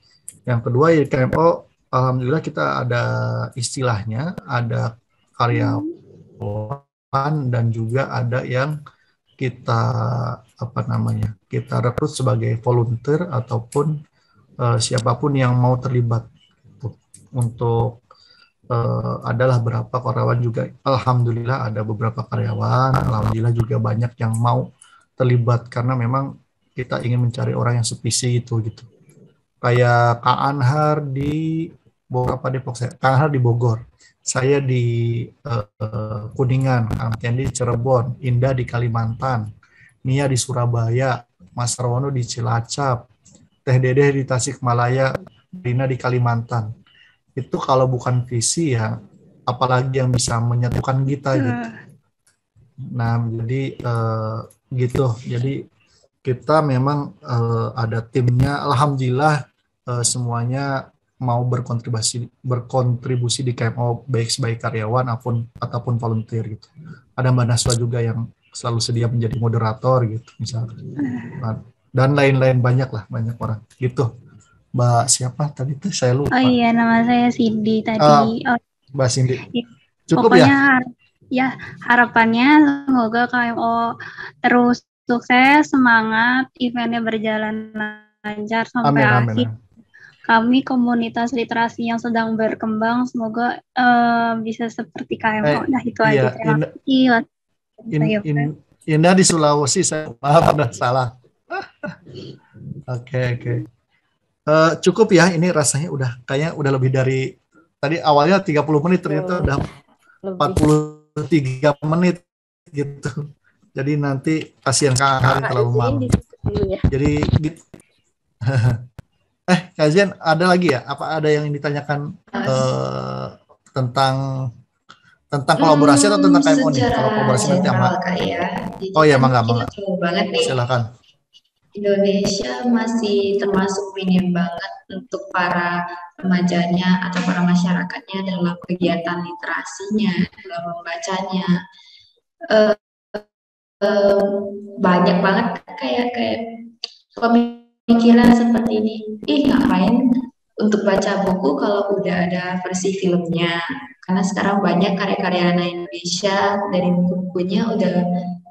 Speaker 1: Yang kedua ya KMO, alhamdulillah kita ada istilahnya, ada karyawan dan juga ada yang kita kita rekrut sebagai volunteer ataupun siapapun yang mau terlibat untuk adalah beberapa karyawan juga. Alhamdulillah ada beberapa karyawan, alhamdulillah juga banyak yang mau terlibat karena memang kita ingin mencari orang yang sevisi gitu. Kayak Kak Anhar di Depok, Kang Anhar di Bogor, saya di Kuningan, Kang Tendi di Cirebon, Indah di Kalimantan, Nia di Surabaya, Mas Sarwono di Cilacap, Teh Dedeh di Tasikmalaya, Rina di Kalimantan. Itu kalau bukan visi ya, apalagi yang bisa menyatukan kita gitu. Nah, jadi gitu. Jadi kita memang ada timnya, alhamdulillah semuanya mau berkontribusi di KMO, baik sebagai karyawan ataupun volunteer gitu. Ada Mbak Naswa juga yang selalu sedia menjadi moderator gitu misalnya. Dan lain-lain banyak orang gitu. Mbak siapa tadi tuh saya lupa.
Speaker 6: Oh iya, nama saya Cindy tadi.
Speaker 1: Mbak Cindy. Cukup
Speaker 6: pokoknya ya harapannya semoga KMO terus sukses, semangat, eventnya berjalan lancar sampai akhir. Kami komunitas literasi yang sedang berkembang, semoga bisa seperti KMO. Nah itu aja. Terima kasih.
Speaker 1: Indah di Sulawesi, saya maaf ada salah. Oke. Cukup ya, ini rasanya kayaknya udah lebih dari tadi awalnya 30 menit, ternyata udah 43 menit gitu. Jadi nanti kasihan Kak Anhar terlalu malam. Jadi Kak Zian, ada lagi ya? Apa ada yang ditanyakan tentang kolaborasi atau tentang KMO nih? Kalau kolaborasi nanti sama. Oh ya, mangga. Silakan.
Speaker 7: Indonesia masih termasuk minim banget untuk para remajanya atau para masyarakatnya dalam kegiatan literasinya, dalam membacanya. Banyak banget kayak pemikiran seperti ini, ngapain untuk baca buku kalau udah ada versi filmnya, karena sekarang banyak karya-karya anak Indonesia dari buku-bukunya udah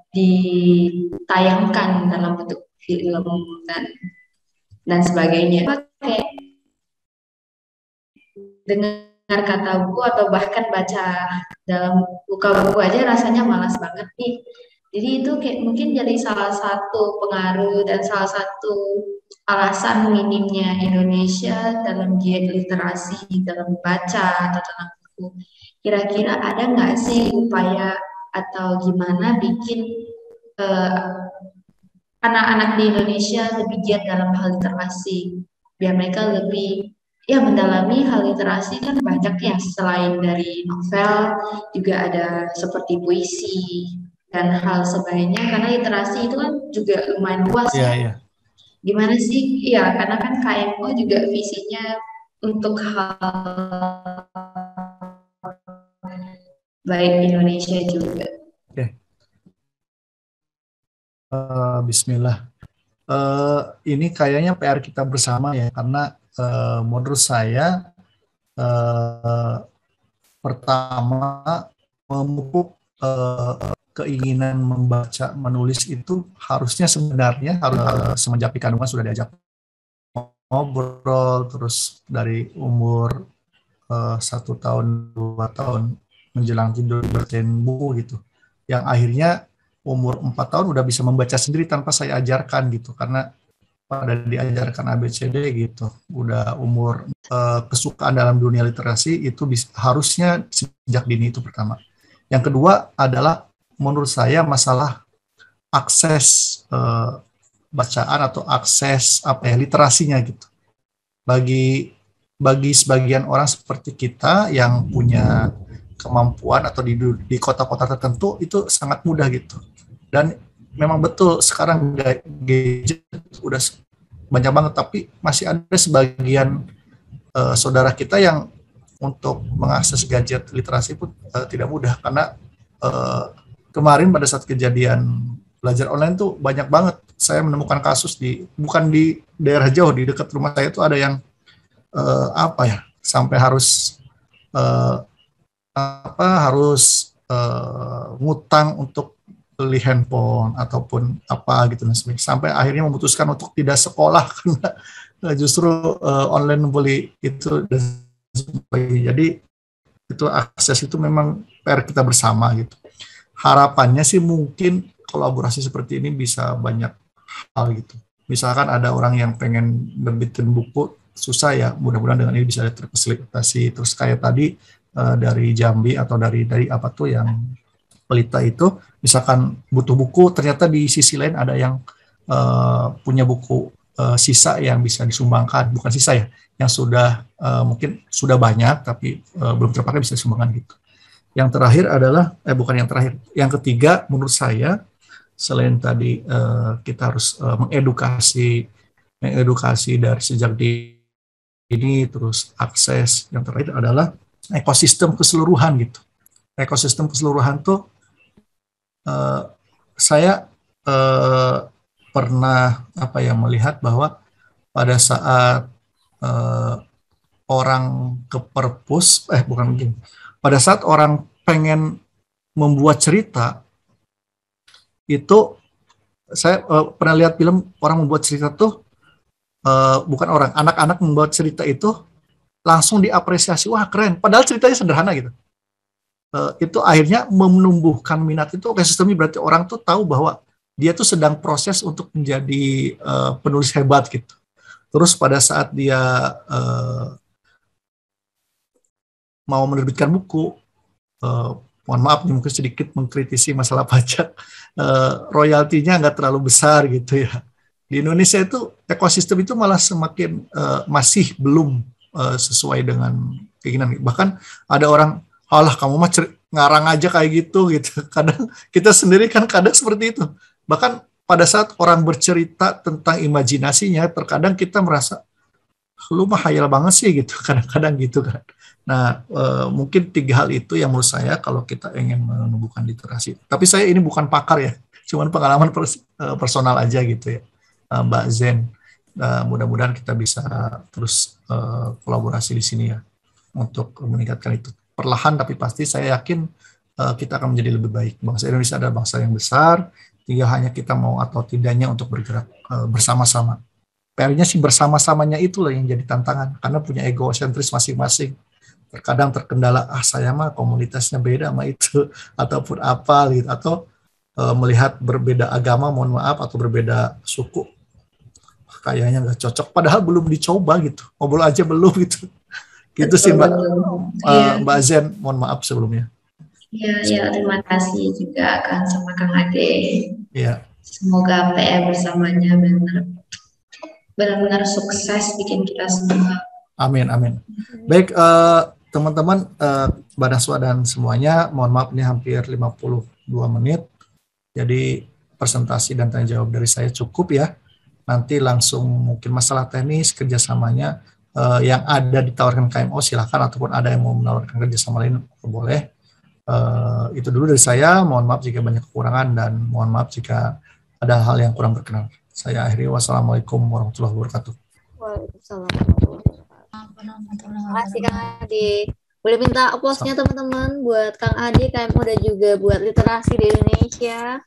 Speaker 7: ditayangkan dalam bentuk film dan sebagainya. Kayak dengar kata buku atau bahkan baca dalam buka buku aja rasanya malas banget nih. Jadi itu kayak mungkin jadi salah satu pengaruh dan salah satu alasan minimnya Indonesia dalam giat literasi, dalam baca atau dalam buku. Kira-kira ada nggak sih upaya atau gimana bikin anak-anak di Indonesia lebih giat dalam hal literasi, biar mereka lebih ya mendalami hal literasi kan banyak ya, selain dari novel juga ada seperti puisi dan hal sebagainya, karena literasi itu kan juga lumayan luas
Speaker 1: Iya,
Speaker 7: ya.
Speaker 1: iya.
Speaker 7: Gimana sih? Ya, karena kan KMO juga visinya untuk hal baik Indonesia juga.
Speaker 1: Oke. Bismillah. Ini kayaknya PR kita bersama ya, karena menurut saya pertama memupuk keinginan membaca, menulis itu harusnya sebenarnya harus semenjak di kandungan sudah diajak ngobrol, terus dari umur 1 tahun 2 tahun menjelang tidur bacain buku gitu, yang akhirnya umur 4 tahun udah bisa membaca sendiri tanpa saya ajarkan gitu, karena pada diajarkan ABCD gitu. Udah umur kesukaan dalam dunia literasi itu harusnya sejak dini, itu pertama. Yang kedua adalah menurut saya masalah akses bacaan atau akses literasinya gitu. Bagi sebagian orang seperti kita yang punya kemampuan atau di kota-kota tertentu itu sangat mudah gitu. Dan memang betul sekarang gadget udah banyak banget, tapi masih ada sebagian saudara kita yang untuk mengakses gadget literasi pun tidak mudah, karena kemarin pada saat kejadian belajar online tuh banyak banget saya menemukan kasus bukan di daerah jauh, di dekat rumah saya itu ada yang sampai harus ngutang untuk beli handphone ataupun apa gitu, sampai akhirnya memutuskan untuk tidak sekolah karena justru online beli itu dan sebagainya. Jadi itu akses itu memang PR kita bersama gitu. Harapannya sih mungkin kolaborasi seperti ini bisa banyak hal gitu. Misalkan ada orang yang pengen nerbitin buku susah ya, mudah-mudahan dengan ini bisa terfasilitasi. Terus kayak tadi dari Jambi atau dari apa tuh yang Pelita itu, misalkan butuh buku, ternyata di sisi lain ada yang punya buku sisa yang bisa disumbangkan, bukan sisa ya, yang sudah mungkin sudah banyak tapi belum terpakai, bisa disumbangkan gitu. Yang terakhir adalah bukan yang terakhir, yang ketiga menurut saya selain tadi kita harus mengedukasi dari sejak ini, terus akses, yang terakhir adalah ekosistem keseluruhan gitu. Ekosistem keseluruhan tuh saya pernah melihat bahwa pada saat orang ke perpus, pada saat orang pengen membuat cerita, itu saya pernah lihat film orang membuat cerita tuh bukan orang, anak-anak membuat cerita itu langsung diapresiasi, wah keren, padahal ceritanya sederhana gitu. Itu akhirnya menumbuhkan minat itu. Ekosistemnya berarti orang tuh tahu bahwa dia tuh sedang proses untuk menjadi penulis hebat gitu. Terus pada saat dia mau menerbitkan buku, mohon maaf nih mungkin sedikit mengkritisi masalah pajak, royaltinya nggak terlalu besar gitu ya. Di Indonesia itu ekosistem itu malah semakin masih belum sesuai dengan keinginan. Bahkan ada orang, alah kamu mah ngarang aja kayak gitu. Kadang kita sendiri kan kadang seperti itu. Bahkan pada saat orang bercerita tentang imajinasinya, terkadang kita merasa lu mah hayal banget sih gitu. Kadang-kadang gitu kan. Nah, mungkin 3 hal itu yang menurut saya kalau kita ingin menumbuhkan literasi. Tapi saya ini bukan pakar ya, cuman pengalaman personal aja gitu ya, Mbak Zen. Mudah-mudahan kita bisa terus kolaborasi di sini ya untuk meningkatkan itu. Perlahan tapi pasti saya yakin kita akan menjadi lebih baik. Bangsa Indonesia adalah bangsa yang besar, tinggal hanya kita mau atau tidaknya untuk bergerak bersama-sama. PR-nya sih bersama-samanya itulah yang jadi tantangan, karena punya egosentris masing-masing. Terkadang terkendala, saya mah komunitasnya beda sama itu, ataupun apa gitu, atau melihat berbeda agama, mohon maaf, atau berbeda suku, kayaknya nggak cocok. Padahal belum dicoba gitu, ngobrol aja belum gitu. Gitu sih Mbak.
Speaker 7: Iya.
Speaker 1: Mbak Zen, mohon maaf sebelumnya.
Speaker 7: Ya, terima kasih juga Kang sama Kang Ade.
Speaker 1: Iya.
Speaker 7: Semoga PR bersamanya benar-benar sukses bikin kita semua.
Speaker 1: Amin, amin. Baik, teman-teman, Mbak Naswa dan semuanya, mohon maaf ini hampir 52 menit. Jadi presentasi dan tanya jawab dari saya cukup ya. Nanti langsung mungkin masalah teknis kerjasamanya yang ada ditawarkan KMO silakan, ataupun ada yang mau menawarkan kerjasama lain boleh. Itu dulu dari saya. Mohon maaf jika banyak kekurangan dan mohon maaf jika ada hal yang kurang berkenan. Saya akhiri. Wassalamualaikum warahmatullahi wabarakatuh.
Speaker 2: Waalaikumsalam warahmatullahi wabarakatuh. Terima kasih Kang Adi. Boleh minta aplausnya teman-teman buat Kang Adi, KMO, dan juga buat literasi di Indonesia.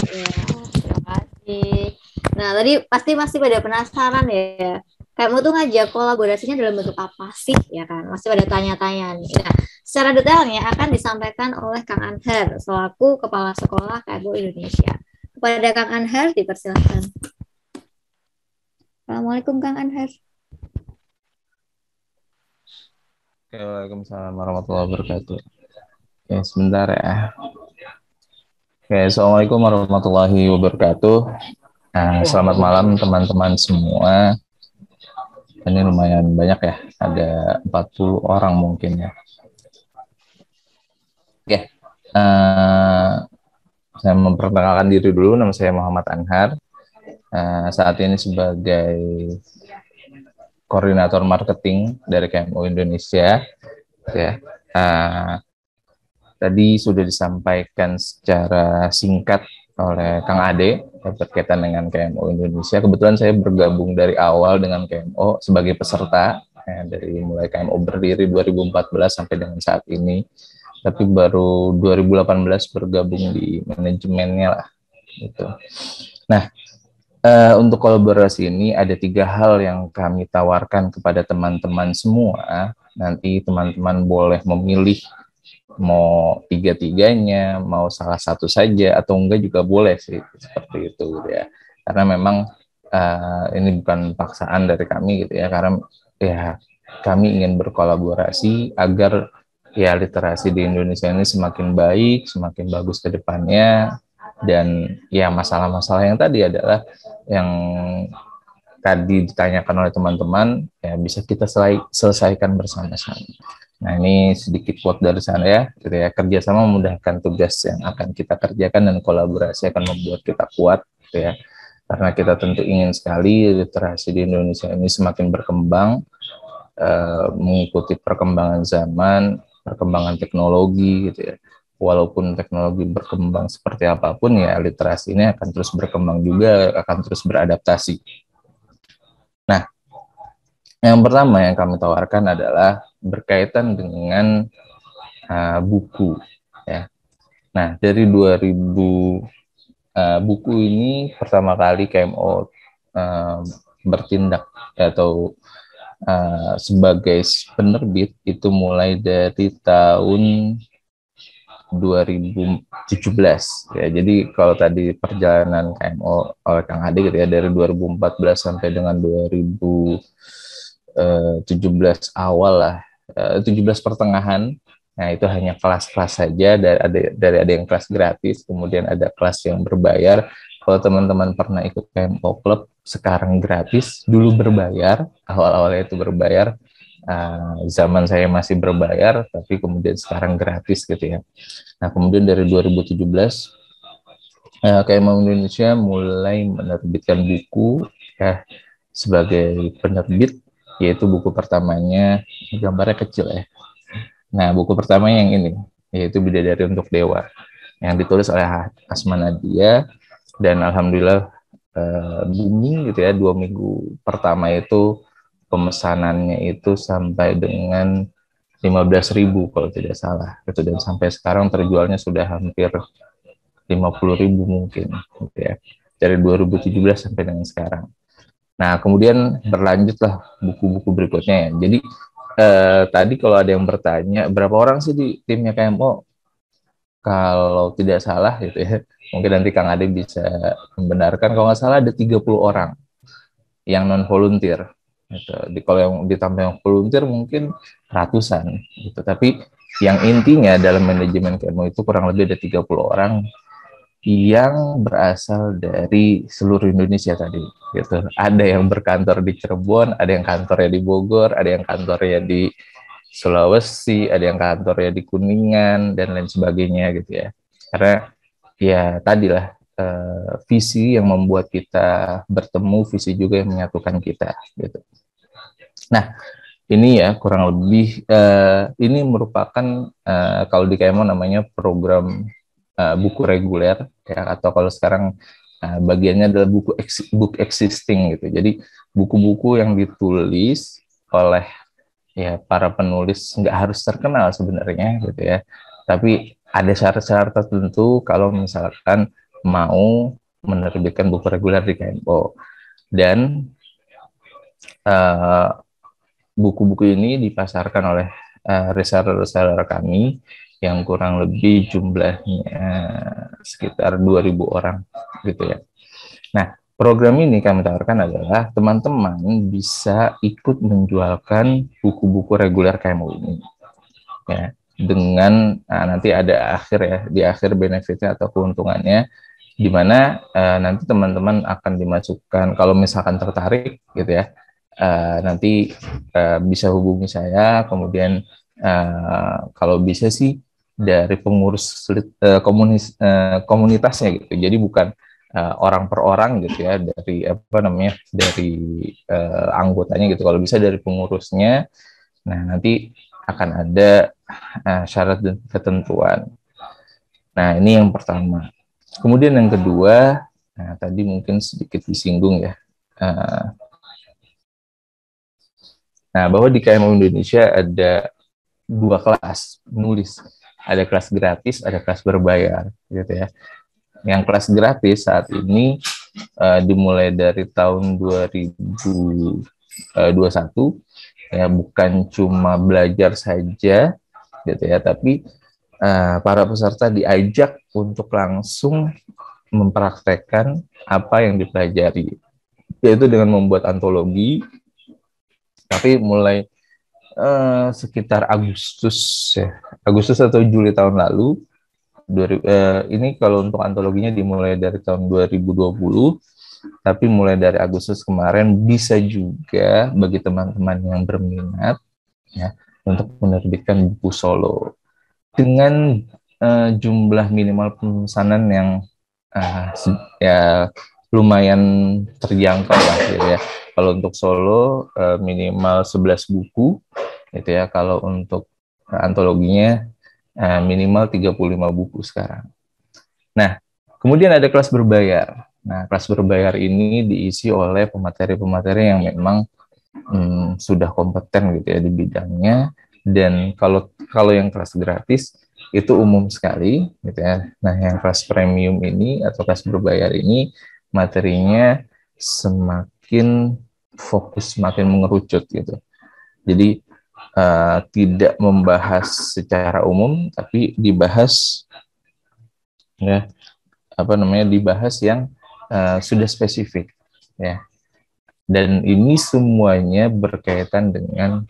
Speaker 2: Ya, terima kasih. Nah, tadi pasti masih pada penasaran ya. KMO tuh ngajak kolaborasinya dalam bentuk apa sih, ya kan? Masih pada tanya-tanya nih. Nah, secara detailnya akan disampaikan oleh Kang Anher selaku Kepala Sekolah KMO Indonesia. Kepada Kang Anher, dipersilakan. Assalamualaikum Kang Anher.
Speaker 8: Waalaikumsalam warahmatullahi wabarakatuh. Oke, sebentar ya. Oke, Assalamualaikum warahmatullahi wabarakatuh. Selamat malam teman-teman semua. Ini lumayan banyak ya, ada 40 orang mungkin ya. Oke, saya memperkenalkan diri dulu, nama saya Muhammad Anhar. Saat ini sebagai koordinator marketing dari KMO Indonesia. Ya, tadi sudah disampaikan secara singkat oleh Kang Ade berkaitan dengan KMO Indonesia. Kebetulan saya bergabung dari awal dengan KMO sebagai peserta, dari mulai KMO berdiri 2014 sampai dengan saat ini. Tapi baru 2018 bergabung di manajemennya lah. Gitu. Nah, untuk kolaborasi ini ada 3 hal yang kami tawarkan kepada teman-teman semua. Nanti teman-teman boleh memilih mau 3-tiganya, mau salah satu saja, atau enggak juga boleh sih, seperti itu gitu ya. Karena memang ini bukan paksaan dari kami gitu ya, karena ya kami ingin berkolaborasi agar ya literasi di Indonesia ini semakin baik, semakin bagus ke depannya. Dan ya masalah-masalah yang tadi adalah yang tadi ditanyakan oleh teman-teman ya bisa kita selesaikan bersama-sama. Nah, ini sedikit quote dari saya gitu ya, kerjasama memudahkan tugas yang akan kita kerjakan dan kolaborasi akan membuat kita kuat gitu ya. Karena kita tentu ingin sekali literasi di Indonesia ini semakin berkembang, mengikuti perkembangan zaman, perkembangan teknologi gitu ya. Walaupun teknologi berkembang seperti apapun ya literasi ini akan terus berkembang juga, akan terus beradaptasi. Nah, yang pertama yang kami tawarkan adalah berkaitan dengan buku ya. Nah, dari 2000 buku ini pertama kali KMO bertindak atau sebagai penerbit itu mulai dari tahun 2017 ya. Jadi kalau tadi perjalanan KMO oleh Kang Ade gitu ya, dari 2014 sampai dengan 2017 awal lah, 17 pertengahan. Nah, itu hanya kelas-kelas saja, dari ada yang kelas gratis, kemudian ada kelas yang berbayar. Kalau teman-teman pernah ikut KMO Club, sekarang gratis, dulu berbayar, awal-awalnya itu berbayar. Zaman saya masih berbayar, tapi kemudian sekarang gratis gitu ya. Nah, kemudian dari 2017 KMO Indonesia mulai menerbitkan buku ya sebagai penerbit, yaitu buku pertamanya, gambarnya kecil ya. Nah, buku pertama yang ini, yaitu Bidadari untuk Dewa, yang ditulis oleh Asma Nadia, dan alhamdulillah booming gitu ya. 2 minggu pertama itu pemesanannya itu sampai dengan 15.000 kalau tidak salah gitu, dan sampai sekarang terjualnya sudah hampir 50.000 mungkin gitu ya, dari 2017 sampai dengan sekarang. Nah, kemudian berlanjutlah buku-buku berikutnya ya. Jadi tadi kalau ada yang bertanya berapa orang sih di timnya KMO, kalau tidak salah gitu ya, mungkin nanti Kang Ade bisa membenarkan, kalau nggak salah ada 30 orang yang non volunteer gitu. Kalau yang ditambah yang volunteer mungkin ratusan gitu. Tapi yang intinya dalam manajemen KMO itu kurang lebih ada 30 orang yang berasal dari seluruh Indonesia tadi gitu. Ada yang berkantor di Cirebon, ada yang kantornya di Bogor, ada yang kantornya di Sulawesi, ada yang kantornya di Kuningan dan lain sebagainya gitu ya. Karena ya tadilah visi yang membuat kita bertemu, visi juga yang menyatukan kita gitu. Nah, ini ya kurang lebih ini merupakan kalau di KMO namanya program buku reguler ya, atau kalau sekarang bagiannya adalah book existing gitu. Jadi buku-buku yang ditulis oleh ya para penulis, nggak harus terkenal sebenarnya gitu ya, tapi ada syarat-syarat tertentu kalau misalkan mau menerbitkan buku reguler di KMO. Dan buku-buku ini dipasarkan oleh reseller kami yang kurang lebih jumlahnya sekitar 2.000 orang gitu ya. Nah, program ini kami tawarkan adalah teman-teman bisa ikut menjualkan buku-buku reguler KMO ini ya, dengan nanti ada akhir ya, di akhir benefitnya atau keuntungannya, di mana nanti teman-teman akan dimasukkan, kalau misalkan tertarik gitu ya, nanti bisa hubungi saya, kemudian kalau bisa sih dari pengurus komunitasnya gitu, jadi bukan orang per orang gitu ya, dari apa namanya, dari anggotanya gitu, kalau bisa dari pengurusnya. Nah, nanti akan ada syarat dan ketentuan. Nah, ini yang pertama. Kemudian yang kedua, nah, tadi mungkin sedikit disinggung ya, nah bahwa di KMO Indonesia ada 2 kelas menulis, ada kelas gratis, ada kelas berbayar gitu ya. Yang kelas gratis saat ini dimulai dari tahun 2021 ya, bukan cuma belajar saja gitu ya, tapi para peserta diajak untuk langsung mempraktekkan apa yang dipelajari, yaitu dengan membuat antologi. Tapi mulai sekitar Agustus atau Juli tahun lalu, ini kalau untuk antologinya dimulai dari tahun 2020, tapi mulai dari Agustus kemarin bisa juga bagi teman-teman yang berminat ya untuk menerbitkan buku solo dengan jumlah minimal pemesanan yang ya lumayan terjangkau lah gitu ya. Kalau untuk solo minimal 11 buku gitu ya. Kalau untuk antologinya minimal 35 buku sekarang. Nah, kemudian ada kelas berbayar. Nah, kelas berbayar ini diisi oleh pemateri-pemateri yang memang sudah kompeten gitu ya di bidangnya. Dan kalau yang kelas gratis itu umum sekali gitu ya. Nah, yang kelas premium ini atau kelas berbayar ini materinya semakin fokus, semakin mengerucut gitu. Jadi tidak membahas secara umum, tapi dibahas ya dibahas yang sudah spesifik ya. Dan ini semuanya berkaitan dengan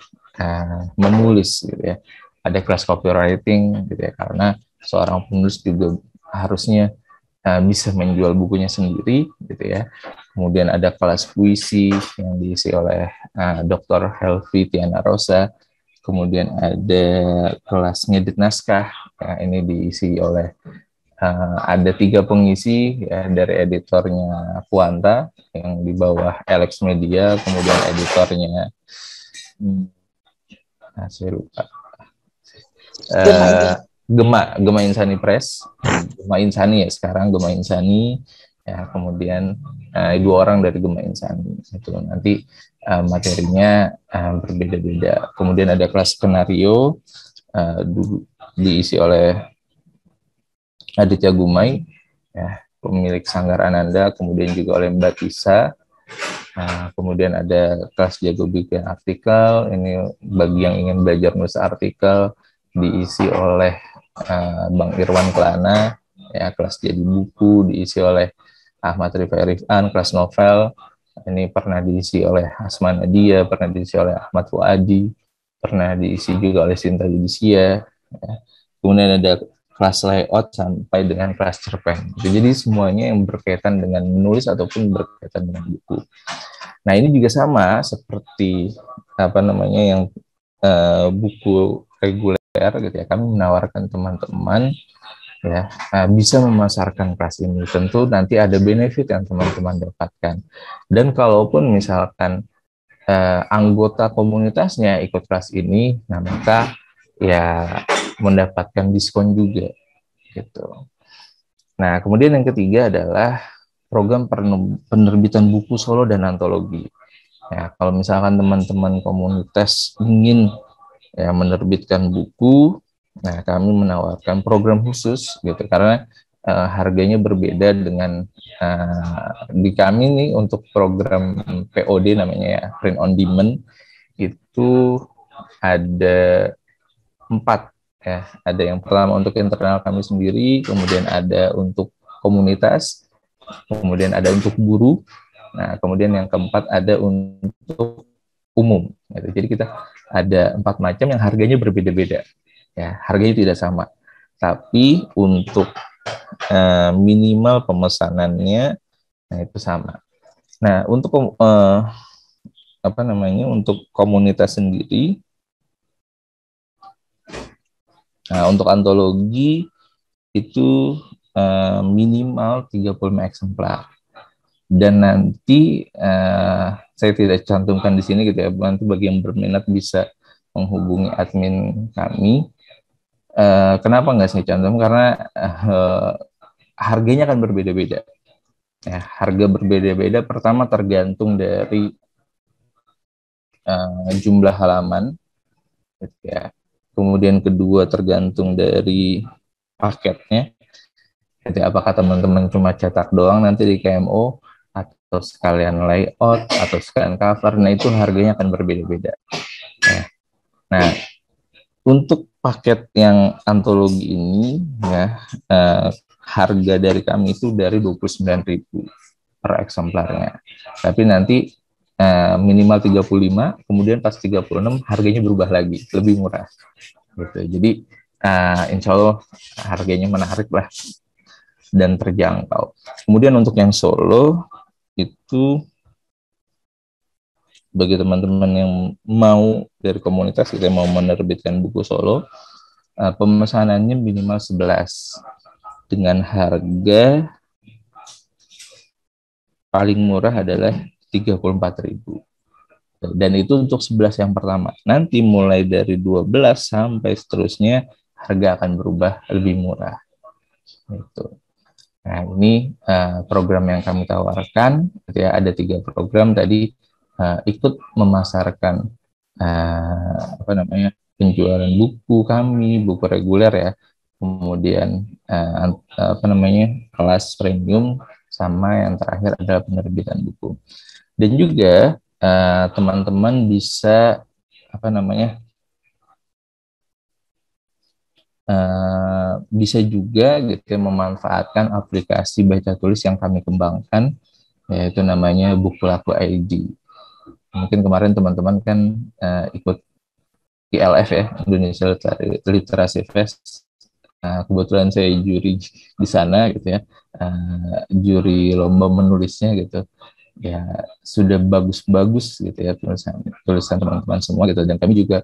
Speaker 8: menulis gitu ya. Ada kelas copywriting gitu ya, karena seorang penulis juga harusnya bisa menjual bukunya sendiri gitu ya. Kemudian ada kelas puisi yang diisi oleh Dr. Helvi Tiana Rosa. Kemudian ada kelas ngedit naskah, ya, ini diisi oleh ada 3 pengisi ya, dari editornya Puanta yang di bawah Alex Media, kemudian editornya saya lupa, Gema Insani Press, Gema Insani ya sekarang, Gema Insani ya, kemudian 2 orang dari Gema Insani itu nanti materinya berbeda-beda. Kemudian ada kelas skenario diisi oleh Aditya Gumai ya, pemilik Sanggar Ananda, kemudian juga oleh Mbak Tisa. Kemudian ada kelas jago bikin artikel, ini bagi yang ingin belajar nulis artikel, diisi oleh Bang Irwan Kelana, ya kelas jadi buku diisi oleh Ahmad Rifai Rifan, kelas novel ini pernah diisi oleh Asma Nadia, pernah diisi oleh Ahmad Fuadi, pernah diisi juga oleh Sinta Yudisia, ya. Kemudian ada kelas layout sampai dengan kelas cerpen. Jadi semuanya yang berkaitan dengan menulis ataupun berkaitan dengan buku. Nah ini juga sama seperti yang buku reguler gitu ya. Kami menawarkan teman-teman ya bisa memasarkan kelas ini. Tentu nanti ada benefit yang teman-teman dapatkan. Dan kalaupun misalkan anggota komunitasnya ikut kelas ini, nah maka ya mendapatkan diskon juga gitu. Nah, kemudian yang ketiga adalah program penerbitan buku solo dan antologi. Ya, kalau misalkan teman-teman komunitas ingin ya menerbitkan buku, nah kami menawarkan program khusus gitu karena harganya berbeda dengan di kami nih untuk program POD namanya ya, print on demand itu ada 4 ya. Ada yang pertama untuk internal kami sendiri, kemudian ada untuk komunitas, kemudian ada untuk guru, nah kemudian yang keempat ada untuk umum gitu. Jadi kita ada 4 macam yang harganya berbeda-beda ya, harganya tidak sama, tapi untuk minimal pemesanannya nah itu sama. Nah untuk untuk komunitas sendiri, nah untuk antologi itu minimal 35 eksemplar. Dan nanti saya tidak cantumkan di sini gitu ya. Nanti bagi yang berminat bisa menghubungi admin kami. Kenapa nggak saya cantum? Karena harganya akan berbeda-beda. Ya, harga berbeda-beda. Pertama tergantung dari jumlah halaman, gitu ya. Kemudian kedua tergantung dari paketnya. Jadi apakah teman-teman cuma cetak doang nanti di KMO atau sekalian layout atau sekalian cover, nah itu harganya akan berbeda-beda. Nah, untuk paket yang antologi ini ya harga dari kami itu dari 29.000 per eksemplarnya. Tapi nanti minimal 35, kemudian pas 36 harganya berubah lagi, lebih murah. Gitu. Jadi insya Allah harganya menarik lah dan terjangkau. Kemudian untuk yang solo itu bagi teman-teman yang mau dari komunitas kita mau menerbitkan buku solo, pemesanannya minimal 11 dengan harga paling murah adalah 34.000. Dan itu untuk 11 yang pertama. Nanti mulai dari 12 sampai seterusnya harga akan berubah lebih murah. Gitu. Nah, ini program yang kami tawarkan. Ya, ada 3 program tadi ikut memasarkan penjualan buku kami, buku reguler ya. Kemudian kelas premium, sama yang terakhir adalah penerbitan buku. Dan juga teman-teman bisa bisa juga gitu memanfaatkan aplikasi baca tulis yang kami kembangkan, yaitu namanya Buku-Laku ID. Mungkin kemarin teman-teman kan ikut ILF ya, Indonesia Literasi Fest. Kebetulan saya juri di sana gitu ya, juri lomba menulisnya gitu. Ya sudah bagus-bagus gitu ya tulisan teman-teman semua gitu, dan kami juga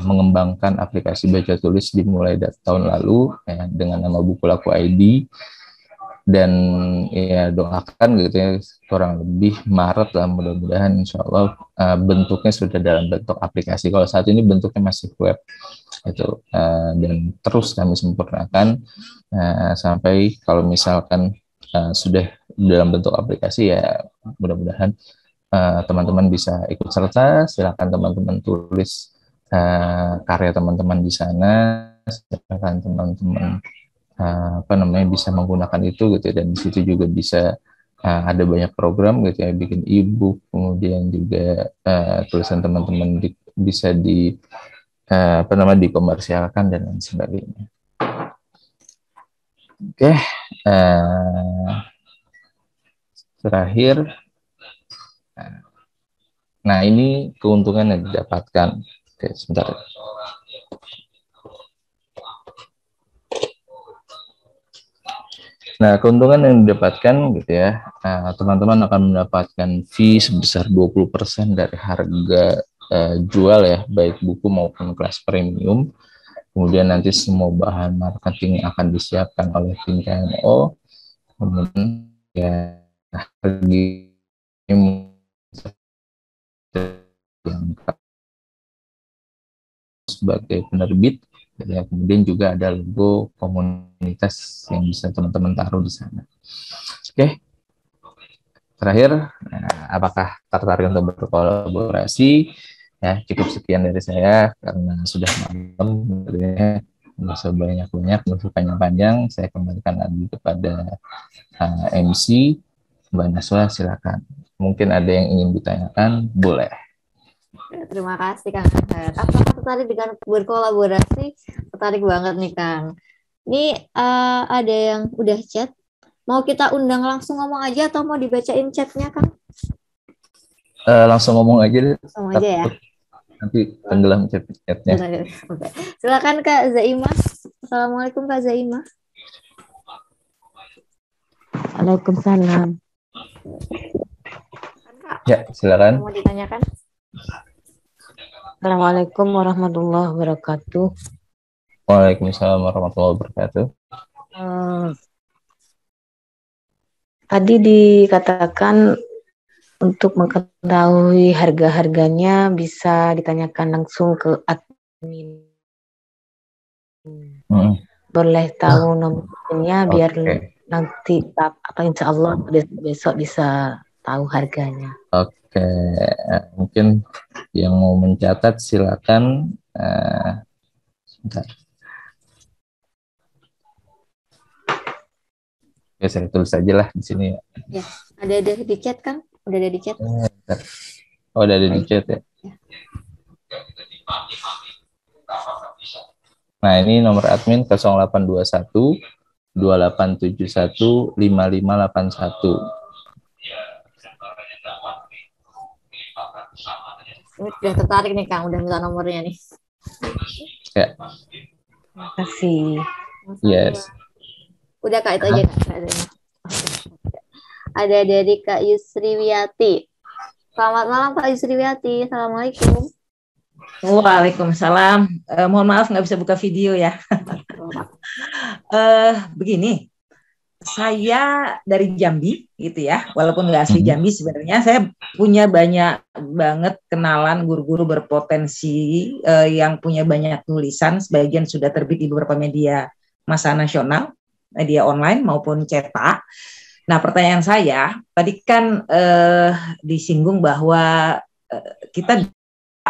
Speaker 8: mengembangkan aplikasi baca tulis dimulai dari tahun lalu ya, dengan nama Buku-Laku ID, dan ya doakan gitu ya kurang lebih Maret lah mudah-mudahan insya Allah bentuknya sudah dalam bentuk aplikasi. Kalau saat ini bentuknya masih web itu, dan terus kami sempurnakan sampai kalau misalkan sudah dalam bentuk aplikasi ya mudah-mudahan teman-teman bisa ikut serta. Silakan teman-teman tulis karya teman-teman di sana, silakan teman-teman bisa menggunakan itu gitu, dan di situ juga bisa ada banyak program gitu ya, bikin e-book, kemudian juga tulisan teman-teman bisa dikomersialkan dan lain sebagainya. Oke, terakhir, nah ini keuntungan yang didapatkan. Oke, sebentar. Nah, keuntungan yang didapatkan gitu ya, teman-teman akan mendapatkan fee sebesar 20% dari harga jual ya, baik buku maupun kelas premium. Kemudian nanti semua bahan marketing akan disiapkan oleh tim KMO. Kemudian ya harga yang sebagai penerbit. Ya, kemudian juga ada logo komunitas yang bisa teman-teman taruh di sana. Oke, terakhir, apakah tertarik untuk berkolaborasi? Ya, cukup sekian dari saya karena sudah malam. Nggak usah banyak-banyak, nggak usah panjang-panjang. Saya kembalikan lagi kepada MC Mbak Naswa, silakan. Mungkin ada yang ingin ditanyakan, boleh.
Speaker 2: Terima kasih Kang Ahad. Apakah tertarik dengan berkolaborasi? Tertarik banget nih Kang. Ini ada yang udah chat. Mau kita undang langsung ngomong aja atau mau dibacain chatnya Kang?
Speaker 8: Langsung ngomong aja deh.
Speaker 2: Ngomong aja ya.
Speaker 8: Nanti tenggelam chatnya.
Speaker 2: Oke. Silakan Kak Zaimah. Assalamualaikum Kak Zaimah.
Speaker 9: Waalaikumsalam.
Speaker 8: Ya, silakan.
Speaker 2: Mau ditanyakan?
Speaker 9: Assalamualaikum warahmatullahi wabarakatuh.
Speaker 8: Waalaikumsalam warahmatullahi wabarakatuh.
Speaker 9: Tadi dikatakan untuk mengetahui harga-harganya bisa ditanyakan langsung ke admin. Boleh tahu nomornya biar nanti atau insya Allah besok bisa tahu harganya.
Speaker 8: Oke, mungkin yang mau mencatat silakan. Sebentar. Oke, saya tulis aja lah di sini.
Speaker 2: Ya, ada di chat kan? Udah ada di chat.
Speaker 8: Oh, udah ada di chat ya. Nah, ini nomor admin 0821 2871 5581.
Speaker 2: Udah tertarik nih Kang, udah minta nomornya nih.
Speaker 8: Ya.
Speaker 9: Terima kasih.
Speaker 8: Yes.
Speaker 2: Udah Kak, itu aja Kak. Ada dari Kak Yusriwiyati. Selamat malam Kak Yusriwiyati. Assalamualaikum.
Speaker 10: Waalaikumsalam. Mohon maaf nggak bisa buka video ya. Begini, saya dari Jambi gitu ya, walaupun nggak asli Jambi sebenarnya, saya punya banyak banget kenalan guru-guru berpotensi yang punya banyak tulisan, sebagian sudah terbit di beberapa media massa nasional, media online maupun cetak. Nah, pertanyaan saya, tadi kan disinggung bahwa kita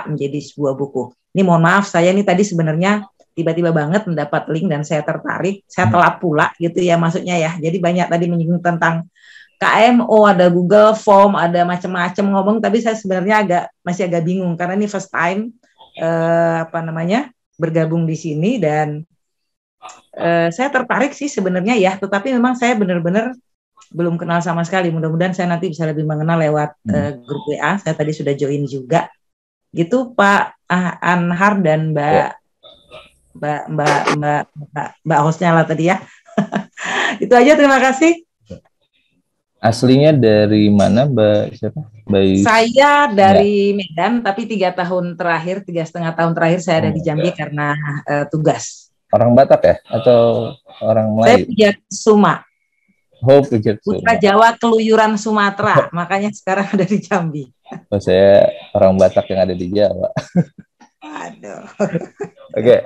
Speaker 10: menjadi sebuah buku. Ini mohon maaf, saya ini tadi sebenarnya tiba-tiba banget mendapat link dan saya tertarik, saya telat pula gitu ya maksudnya ya. Jadi banyak tadi menyinggung tentang KMO, ada Google Form, ada macam-macam ngomong, tapi saya sebenarnya masih agak bingung karena ini first time bergabung di sini dan saya tertarik sih sebenarnya ya, tetapi memang saya benar-benar belum kenal sama sekali. Mudah-mudahan saya nanti bisa lebih mengenal lewat grup WA. Saya tadi sudah join juga. Gitu Pak Anhar dan Mbak hostnya lah tadi ya. Itu aja, terima kasih.
Speaker 8: Aslinya dari mana Mbak siapa?
Speaker 10: Saya dari Medan, tapi 3,5 tahun terakhir saya ada di Jambi karena tugas.
Speaker 8: Orang Batak ya atau orang Melayu?
Speaker 10: Saya Pujat Suma.
Speaker 8: Putra
Speaker 10: Jawa Keluyuran Sumatera, makanya sekarang ada di Jambi.
Speaker 8: Saya orang Batak yang ada di Jawa.
Speaker 10: Aduh.
Speaker 8: Oke,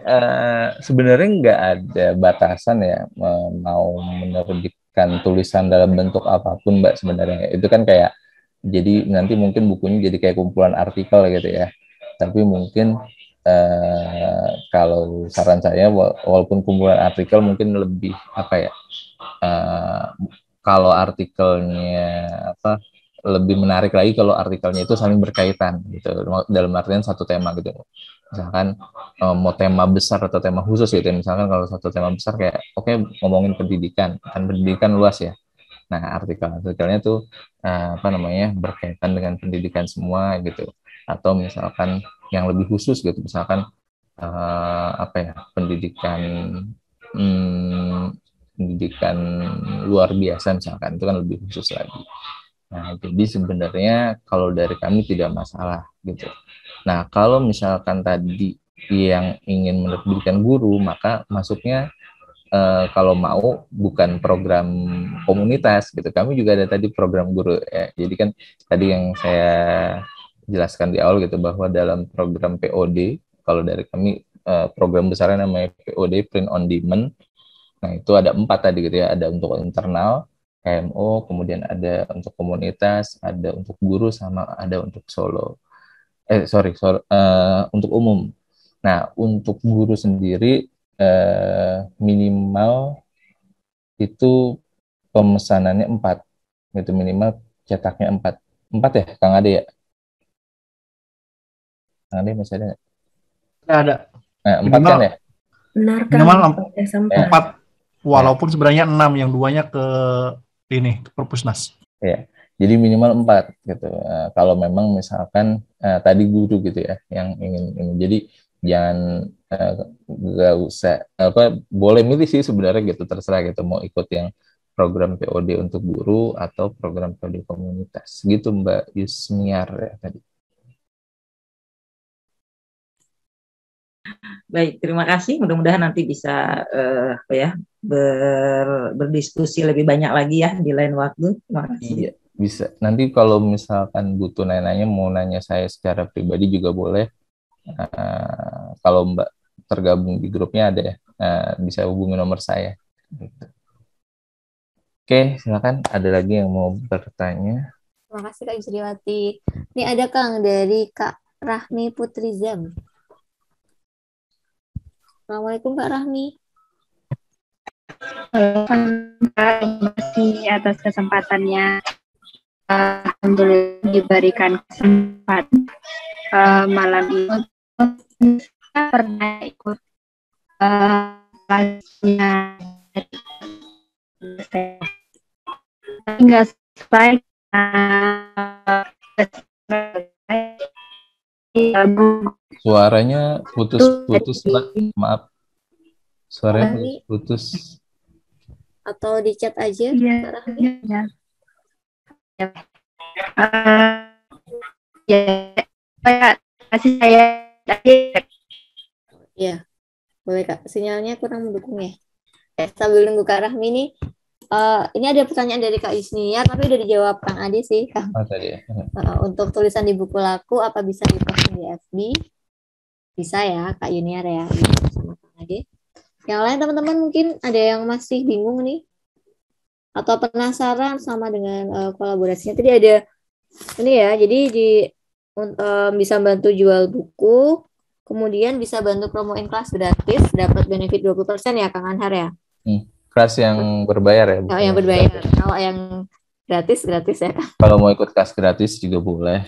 Speaker 8: sebenarnya nggak ada batasan ya mau menerbitkan tulisan dalam bentuk apapun Mbak sebenarnya. Itu kan kayak jadi nanti mungkin bukunya jadi kayak kumpulan artikel gitu ya. Tapi mungkin kalau saran saya walaupun kumpulan artikel mungkin lebih kalau artikelnya lebih menarik lagi kalau artikelnya itu saling berkaitan gitu, dalam artian satu tema gitu. Misalkan mau tema besar atau tema khusus gitu. Misalkan kalau satu tema besar kayak oke, ngomongin pendidikan, kan pendidikan luas ya. Nah, artikelnya tuh apa namanya, berkaitan dengan pendidikan semua gitu. Atau misalkan yang lebih khusus gitu, misalkan apa ya, pendidikan pendidikan luar biasa misalkan, itu kan lebih khusus lagi. Nah, jadi sebenarnya kalau dari kami tidak masalah gitu. Nah, kalau misalkan tadi yang ingin menerbitkan guru, maka masuknya kalau mau bukan program komunitas gitu. Kami juga ada tadi program guru ya. Jadi kan tadi yang saya jelaskan di awal gitu, bahwa dalam program POD, kalau dari kami program besarnya namanya POD, Print on Demand. Nah, itu ada 4 tadi gitu ya. Ada untuk internal, KMO, kemudian ada untuk komunitas, ada untuk guru, sama ada untuk solo. Untuk umum. Nah, untuk guru sendiri minimal itu pemesanannya 4. Itu minimal cetaknya 4. 4 ya, Kang Ade ya? Kang Ade masih ada nggak?
Speaker 1: Nggak ada.
Speaker 8: 4 kan ya?
Speaker 11: Benar kan?
Speaker 1: Minimal
Speaker 11: 4.
Speaker 1: Walaupun sebenarnya 6, yang 2-nya ke ini, ke Perpusnas.
Speaker 8: Ya, jadi minimal 4 gitu. Kalau memang misalkan tadi guru gitu ya yang ingin ini, jadi jangan nggak usah boleh milih sih sebenarnya gitu, terserah gitu mau ikut yang program POD untuk guru atau program POD komunitas gitu, Mbak Yusmiar ya tadi.
Speaker 10: Baik, terima kasih. Mudah-mudahan nanti bisa berdiskusi lebih banyak lagi ya di lain waktu. Terima kasih.
Speaker 8: Iya, bisa. Nanti kalau misalkan butuh nanya, mau nanya saya secara pribadi juga boleh. Kalau Mbak tergabung di grupnya ada ya, bisa hubungi nomor saya. Oke, silakan. Ada lagi yang mau bertanya?
Speaker 2: Terima kasih Kak Yusriwati. Ini ada Kang dari Kak Rahmi Putrizam. Assalamualaikum Kak Rahmi.
Speaker 6: Terima kasih atas kesempatannya. Alhamdulillah diberikan kesempatan malam ini. Saya pernah ikut kelasnya nggak sesuai.
Speaker 8: Suaranya putus-putus, Mbak. Maaf. Suaranya putus.
Speaker 2: Atau di chat aja, Kak Rahmi.
Speaker 6: Kasih saya
Speaker 2: ya, boleh Kak. Sinyalnya kurang mendukung ya. Sambil nunggu Kak Rahmi nih, ini ada pertanyaan dari Kak Yusnia, tapi udah dijawab Kang Ade sih, Kang.
Speaker 8: Tadi ya.
Speaker 2: Untuk tulisan di buku laku, apa bisa diposting di FB? Bisa ya, Kak Yuniar ya, sama Kang Ade. Yang lain teman-teman mungkin ada yang masih bingung nih, atau penasaran sama dengan kolaborasinya. Tadi ada ini ya, jadi bisa bantu jual buku, kemudian bisa bantu promoin kelas gratis, dapat benefit 20% ya Kang Anhar ya.
Speaker 8: Kelas yang berbayar ya?
Speaker 2: Yang berbayar. Kalau yang gratis ya.
Speaker 8: Kalau mau ikut kelas gratis juga boleh.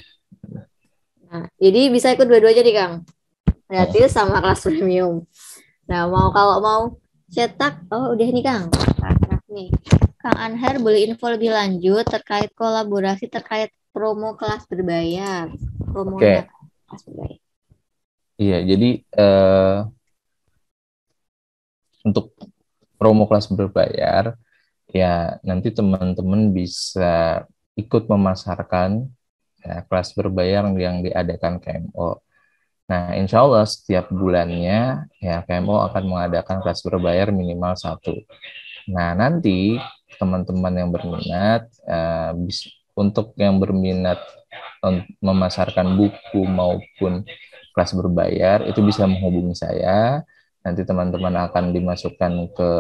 Speaker 2: Nah, jadi bisa ikut dua-duanya nih Kang. Gratis sama kelas premium. Nah, kalau mau cetak, udah nih Kang. Nih, Kang Anhar boleh info lebih lanjut terkait kolaborasi terkait promo kelas berbayar. Promonya kelas berbayar.
Speaker 8: Iya, jadi untuk promo kelas berbayar, ya nanti teman-teman bisa ikut memasarkan ya, kelas berbayar yang diadakan KMO. Nah, insya Allah setiap bulannya ya KMO akan mengadakan kelas berbayar minimal 1. Nah, nanti teman-teman yang berminat, untuk yang berminat memasarkan buku maupun kelas berbayar, itu bisa menghubungi saya. Nanti teman-teman akan dimasukkan ke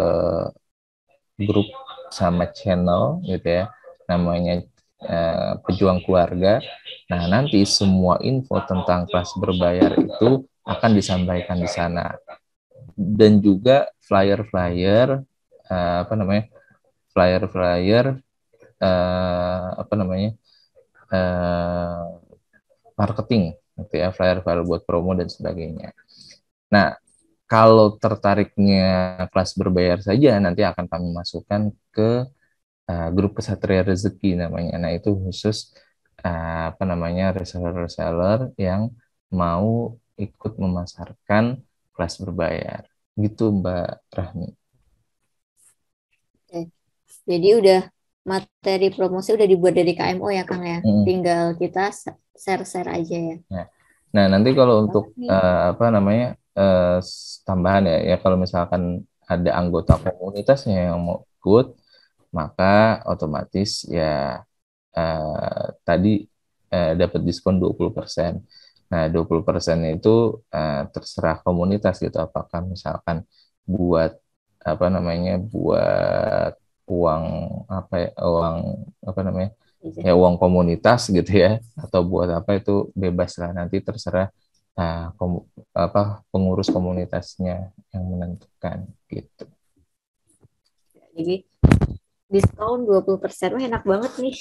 Speaker 8: grup sama channel gitu ya, namanya Pejuang Keluarga. Nah, nanti semua info tentang kelas berbayar itu akan disampaikan di sana. Dan juga flyer-flyer marketing, gitu ya, flyer-flyer buat promo dan sebagainya. Nah, kalau tertariknya kelas berbayar saja, nanti akan kami masukkan ke grup Kesatria Rezeki namanya. Nah, itu khusus reseller-reseller yang mau ikut memasarkan kelas berbayar. Gitu, Mbak Rahmi.
Speaker 2: Oke. Jadi udah materi promosi udah dibuat dari KMO ya, Kang ya. Tinggal kita share-share aja ya.
Speaker 8: Nah, nanti kalau untuk tambahan ya kalau misalkan ada anggota komunitasnya yang mau ikut, maka otomatis ya tadi dapat diskon 20%. Nah, 20% itu terserah komunitas gitu, apakah misalkan buat buat uang komunitas gitu ya, atau buat apa, itu bebas lah, nanti terserah pengurus komunitasnya yang menentukan gitu.
Speaker 2: Jadi diskon 20%, enak banget nih.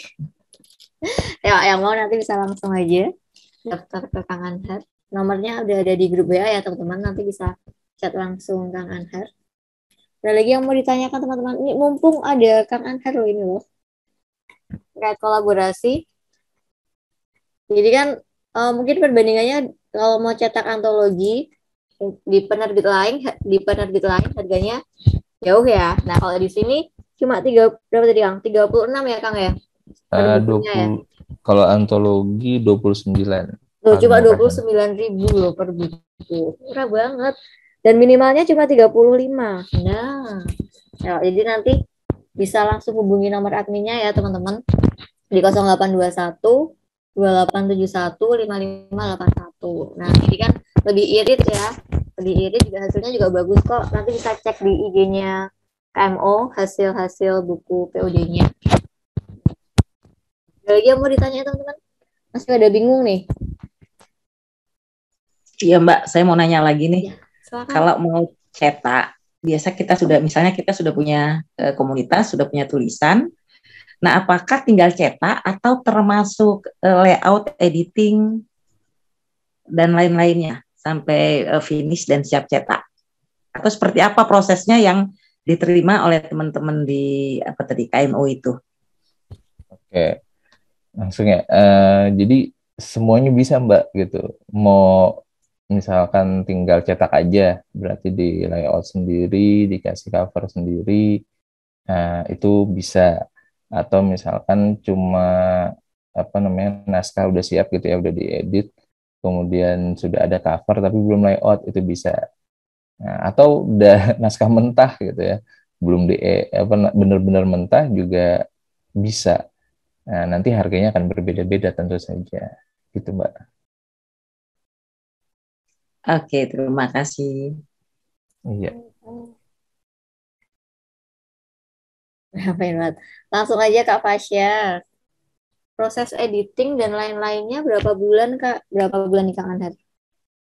Speaker 2: Ya, yang mau nanti bisa langsung aja daftar ke Kang Anhar. Nomornya udah ada di grup WA ya teman-teman, nanti bisa chat langsung Kang Anhar. Ada lagi yang mau ditanyakan teman-teman? Ini mumpung ada Kang Anhar loh ini loh. Terkait kolaborasi. Jadi kan mungkin perbandingannya kalau mau cetak antologi di penerbit lain harganya jauh ya. Nah, kalau di sini cuma 36 ya Kang ya?
Speaker 8: 20, ya? Kalau antologi 29.
Speaker 2: Loh, cuma 29.000 loh per buku. Murah banget. Dan minimalnya cuma 35. Nah, ya, jadi nanti bisa langsung hubungi nomor adminnya ya teman-teman di 0821 2871 5581. Nah, ini kan lebih irit ya. Lebih irit juga, hasilnya juga bagus kok. Nanti bisa cek di IG-nya KMO hasil-hasil buku POD-nya. Ada lagi yang mau ditanya teman-teman? Masih ada bingung nih?
Speaker 10: Iya Mbak, saya mau nanya lagi nih.
Speaker 2: Ya,
Speaker 10: kalau mau cetak, biasa kita sudah punya komunitas, sudah punya tulisan. Nah, apakah tinggal cetak atau termasuk layout, editing, dan lain-lainnya sampai finish dan siap cetak? Atau seperti apa prosesnya yang diterima oleh teman-teman di KMO itu?
Speaker 8: Oke, langsung ya. Jadi semuanya bisa Mbak gitu. Mau misalkan tinggal cetak aja, berarti di layout sendiri, dikasih cover sendiri, itu bisa. Atau misalkan cuma naskah udah siap gitu ya, udah diedit, kemudian sudah ada cover tapi belum layout, itu bisa. Nah, atau udah naskah mentah gitu ya, belum bener-bener mentah juga bisa. Nah, nanti harganya akan berbeda-beda tentu saja, gitu Mbak.
Speaker 10: Oke, terima kasih.
Speaker 8: Iya.
Speaker 2: Langsung aja Kak Fasya. Proses editing dan lain-lainnya berapa bulan Kak? Berapa bulan nih Kang Anhar?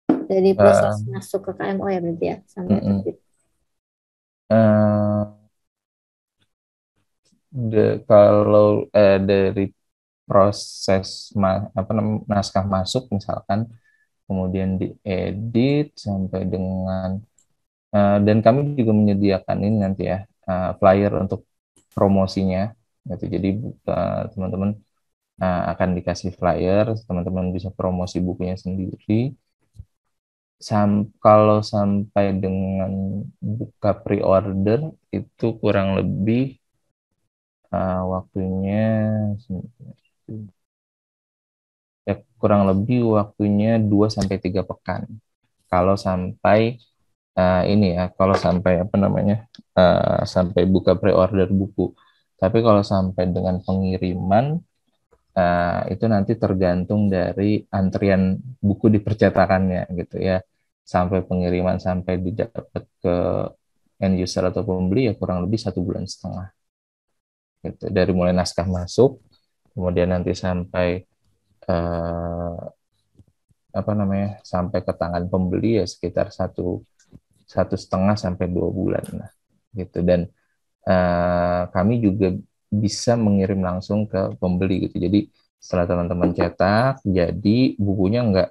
Speaker 2: Dari proses masuk ke KMO ya berarti ya sampai terbit.
Speaker 8: Kalau dari proses naskah masuk misalkan, kemudian diedit sampai dengan dan kami juga menyediakan ini nanti ya flyer untuk promosinya gitu. Jadi teman-teman akan dikasih flyer, teman-teman bisa promosi bukunya sendiri. Kalau sampai dengan buka pre-order itu kurang lebih waktunya 2-3 pekan. Kalau sampai kalau sampai sampai buka pre-order buku. Tapi kalau sampai dengan pengiriman itu nanti tergantung dari antrian buku di percetakannya gitu ya. Sampai pengiriman sampai didapat ke end user atau pembeli ya kurang lebih 1,5 bulan. Gitu. Dari mulai naskah masuk, kemudian nanti sampai sampai ke tangan pembeli ya sekitar 1,5 sampai 2 bulan lah gitu. Dan kami juga bisa mengirim langsung ke pembeli gitu. Jadi Setelah teman-teman cetak, jadi bukunya nggak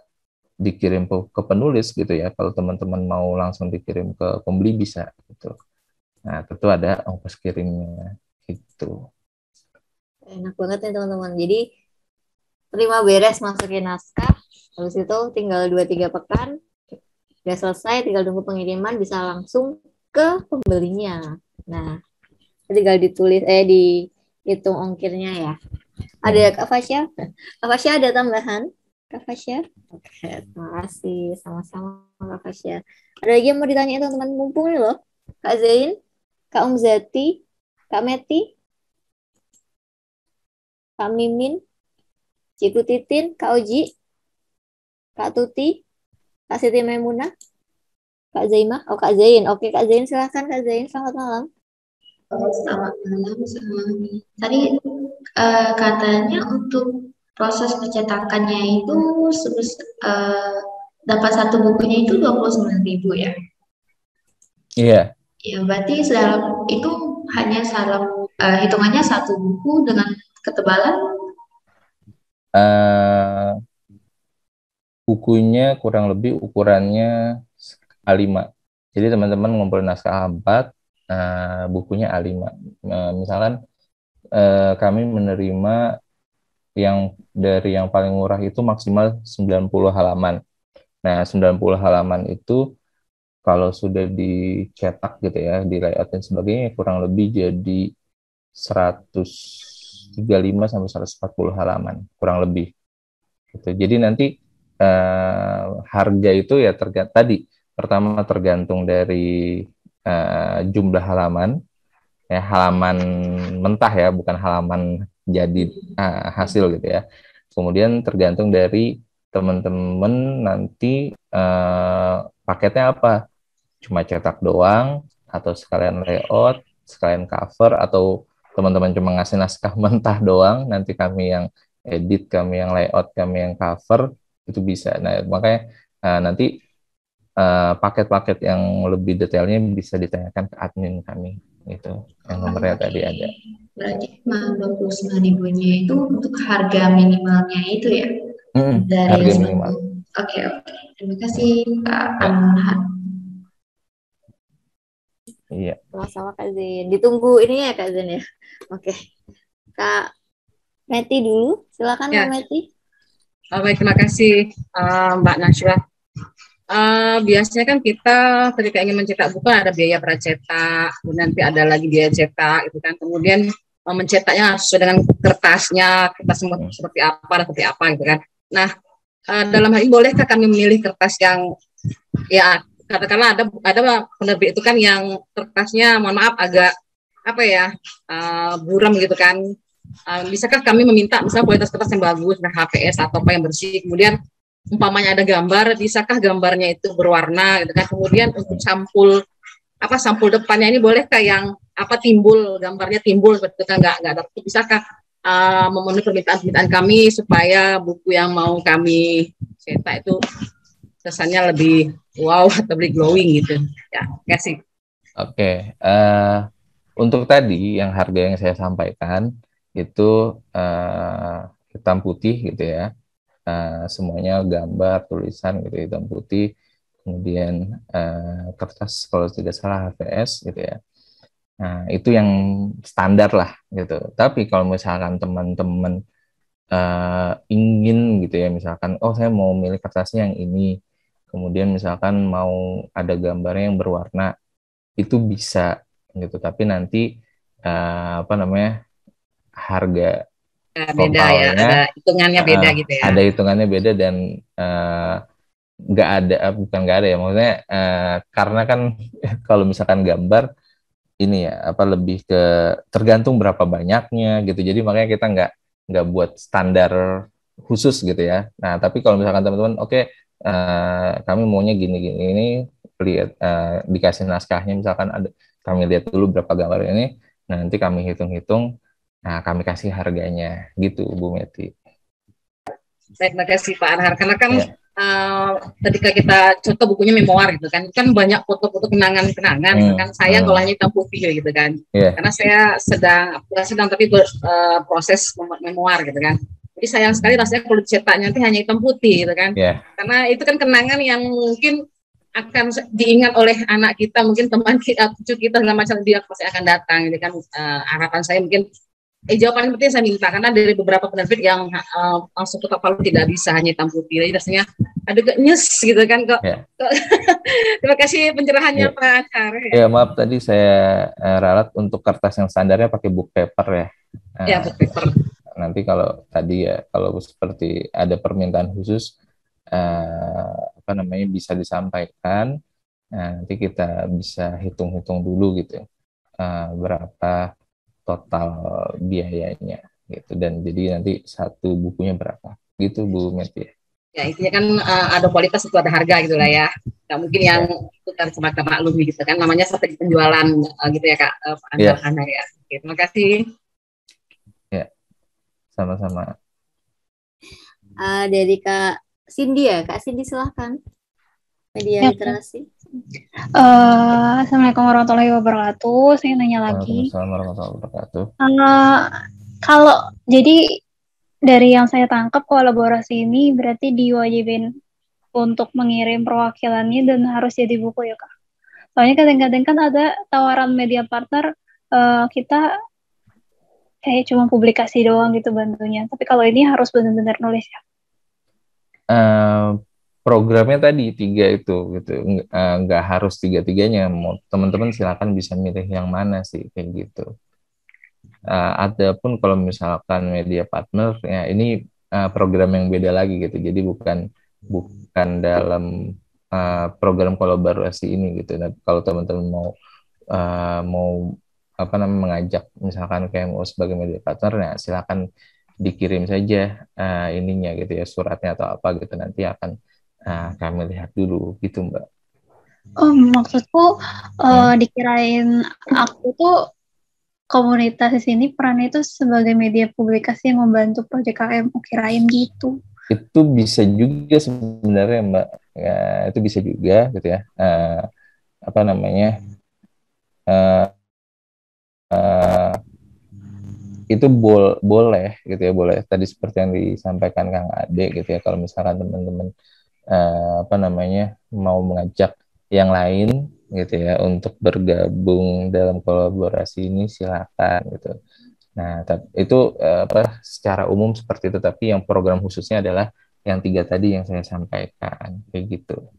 Speaker 8: dikirim ke penulis gitu ya. Kalau teman-teman mau langsung dikirim ke pembeli bisa gitu. Nah, tentu ada ongkos kirimnya gitu.
Speaker 2: Enak banget ya teman-teman. Jadi terima beres masukin naskah, habis itu tinggal 2-3 pekan, udah selesai, tinggal tunggu pengiriman, bisa langsung ke pembelinya. Nah, tinggal ditulis, dihitung ongkirnya ya. Ada Kak Fasya? Kak Fasya ada tambahan? Kak Fasya? Oke, terima kasih. Sama-sama Kak Fasya. Ada lagi yang mau ditanya teman-teman? Mumpung nih loh. Kak Zain, Kak Zati, Kak Meti, Kak Mimin, Ciku Titin, Kak Oji, Kak Tuti, Kak Siti Maimunah, Kak Zaimah, Kak Zain. Oke, Kak Zain, silahkan Kak Zain. Selamat malam.
Speaker 7: Selamat malam. Tadi katanya untuk proses pencetakannya itu dapat satu bukunya itu 29.000 ya?
Speaker 8: Iya.
Speaker 7: Ya, berarti itu hanya hitungannya satu buku dengan ketebalan?
Speaker 8: Bukunya kurang lebih ukurannya A5. Jadi teman-teman ngumpulin naskah A4, bukunya A5. Misalkan kami menerima dari yang paling murah itu maksimal 90 halaman. Nah, 90 halaman itu kalau sudah dicetak gitu ya, di layout dan sebagainya, kurang lebih jadi 135 sampai 140 halaman, kurang lebih. Gitu. Jadi nanti harga itu ya tadi pertama tergantung dari jumlah halaman, ya halaman mentah ya, bukan halaman jadi hasil gitu ya. Kemudian tergantung dari teman-teman nanti paketnya apa, cuma cetak doang atau sekalian layout, sekalian cover, atau teman-teman cuma ngasih naskah mentah doang, nanti kami yang edit, kami yang layout, kami yang cover, itu bisa. Nah, makanya nanti paket-paket yang lebih detailnya bisa ditanyakan ke admin kami, itu yang nomornya tadi ada.
Speaker 7: Berarti 29.000-nya itu untuk harga minimalnya itu ya? Dari
Speaker 8: harga minimal.
Speaker 7: Oke. Terima kasih Kak Anha.
Speaker 8: Iya.
Speaker 2: Sama-sama Kak Zain. Ditunggu ini ya Kak Zain ya. Oke. Kak Meti dulu, silakan
Speaker 4: Ya.
Speaker 2: Kak Meti.
Speaker 4: Baik, terima kasih Mbak Najwa. Biasanya kan kita ketika ingin mencetak buku ada biaya pracetak, nanti ada lagi biaya cetak, itu kan. Kemudian mencetaknya sesuai dengan kertasnya, kertas seperti apa, gitu kan. Nah, dalam hal ini bolehkah kami memilih kertas yang ya katakanlah ada penerbit itu kan yang kertasnya mohon maaf agak buram gitu kan. Bisakah kami meminta misalnya kualitas kertas yang bagus, HPS atau apa yang bersih, kemudian umpamanya ada gambar, bisakah gambarnya itu berwarna gitu kan. Kemudian untuk sampul depannya ini bolehkah yang gambarnya timbul seperti itu kan, nggak dapat, bisakah memenuhi permintaan kami supaya buku yang mau kami cetak itu kesannya lebih wow atau lebih glowing gitu ya. Terima kasih.
Speaker 8: Oke. Untuk tadi yang harga yang saya sampaikan itu hitam putih gitu ya, semuanya gambar, tulisan gitu hitam putih, kemudian kertas kalau tidak salah HVS gitu ya. Nah, itu yang standar lah gitu. Tapi kalau misalkan teman-teman ingin gitu ya, misalkan saya mau milih kertasnya yang ini, kemudian misalkan mau ada gambarnya yang berwarna, itu bisa gitu. Tapi nanti harga
Speaker 4: beda ya, ada hitungannya beda gitu ya.
Speaker 8: Ada hitungannya beda dan bukan nggak ada ya, maksudnya karena kan kalau misalkan gambar ini ya lebih ke tergantung berapa banyaknya gitu. Jadi makanya kita nggak buat standar khusus gitu ya. Nah, tapi kalau misalkan teman-teman kami maunya gini lihat dikasih naskahnya, misalkan kami lihat dulu berapa gambar ini, nanti kami hitung-hitung, nah kami kasih harganya gitu Bu Meti.
Speaker 4: Baik, terima kasih Pak Anhar. Karena kan ketika kita contoh bukunya memoir gitu kan banyak foto-foto kenangan-kenangan gitu kan. Sayang kalau hanya hitam putih gitu kan. Karena saya sedang tapi proses memoir gitu kan. Tapi sayang sekali rasanya kalau dicetaknya nanti hanya hitam putih gitu kan. Karena itu kan kenangan yang mungkin akan diingat oleh anak kita, mungkin teman kita, cucu kita, segala macam, dia pasti akan datang. Ini kan harapan saya mungkin jawaban seperti yang saya minta, karena dari beberapa penerbit yang langsung ketok palu tidak bisa hanya hitam putih, jadi rasanya ada nyes gitu kan kok. Terima kasih pencerahannya Pak Achar.
Speaker 8: Ya maaf tadi saya ralat untuk kertas yang standarnya pakai book paper ya.
Speaker 4: Ya book paper.
Speaker 8: Nanti kalau tadi ya, kalau seperti ada permintaan khusus bisa disampaikan, nanti kita bisa hitung-hitung dulu gitu berapa total biayanya gitu, dan jadi nanti satu bukunya berapa gitu Bu Meti.
Speaker 4: Ya intinya kan ada kualitas itu ada harga gitu lah ya, nggak mungkin yang itu kan semacam maklum gitu kan, namanya strategi penjualan gitu ya Kak Ana ya. Oke, terima kasih.
Speaker 8: Ya sama-sama.
Speaker 2: Dari Kak Cindy ya, Kak Cindy silahkan. Media literasi.
Speaker 6: Assalamualaikum warahmatullahi wabarakatuh. Saya nanya lagi.
Speaker 8: Assalamualaikum warahmatullahi wabarakatuh.
Speaker 6: Kalau jadi dari yang saya tangkap, kolaborasi ini berarti diwajibin untuk mengirim perwakilannya dan harus jadi buku ya Kak. Soalnya kadang-kadang kan ada tawaran media partner, kita kayak cuma publikasi doang gitu bantunya. Tapi kalau ini harus benar-benar nulis ya.
Speaker 8: Programnya tadi 3 itu gitu, nggak harus 3-3-nya, mau teman-teman silakan bisa milih yang mana sih kayak gitu. Adapun kalau misalkan media partner ya ini program yang beda lagi gitu, jadi bukan dalam program kolaborasi ini gitu. Nah, kalau teman-teman mau mengajak misalkan KMU sebagai media partner, ya silakan dikirim saja ininya gitu ya, suratnya atau apa gitu, nanti akan kami lihat dulu gitu Mbak.
Speaker 6: Maksudku dikirain aku tuh komunitas di sini perannya itu sebagai media publikasi yang membantu proyek KMU, kirain gitu.
Speaker 8: Itu bisa juga sebenarnya Mbak, ya, itu bisa juga gitu ya. Itu boleh gitu ya, boleh tadi seperti yang disampaikan Kang Ade gitu ya, kalau misalkan teman-teman mau mengajak yang lain gitu ya untuk bergabung dalam kolaborasi ini, silakan gitu. Nah, itu secara umum seperti itu, tapi yang program khususnya adalah yang 3 tadi yang saya sampaikan kayak gitu.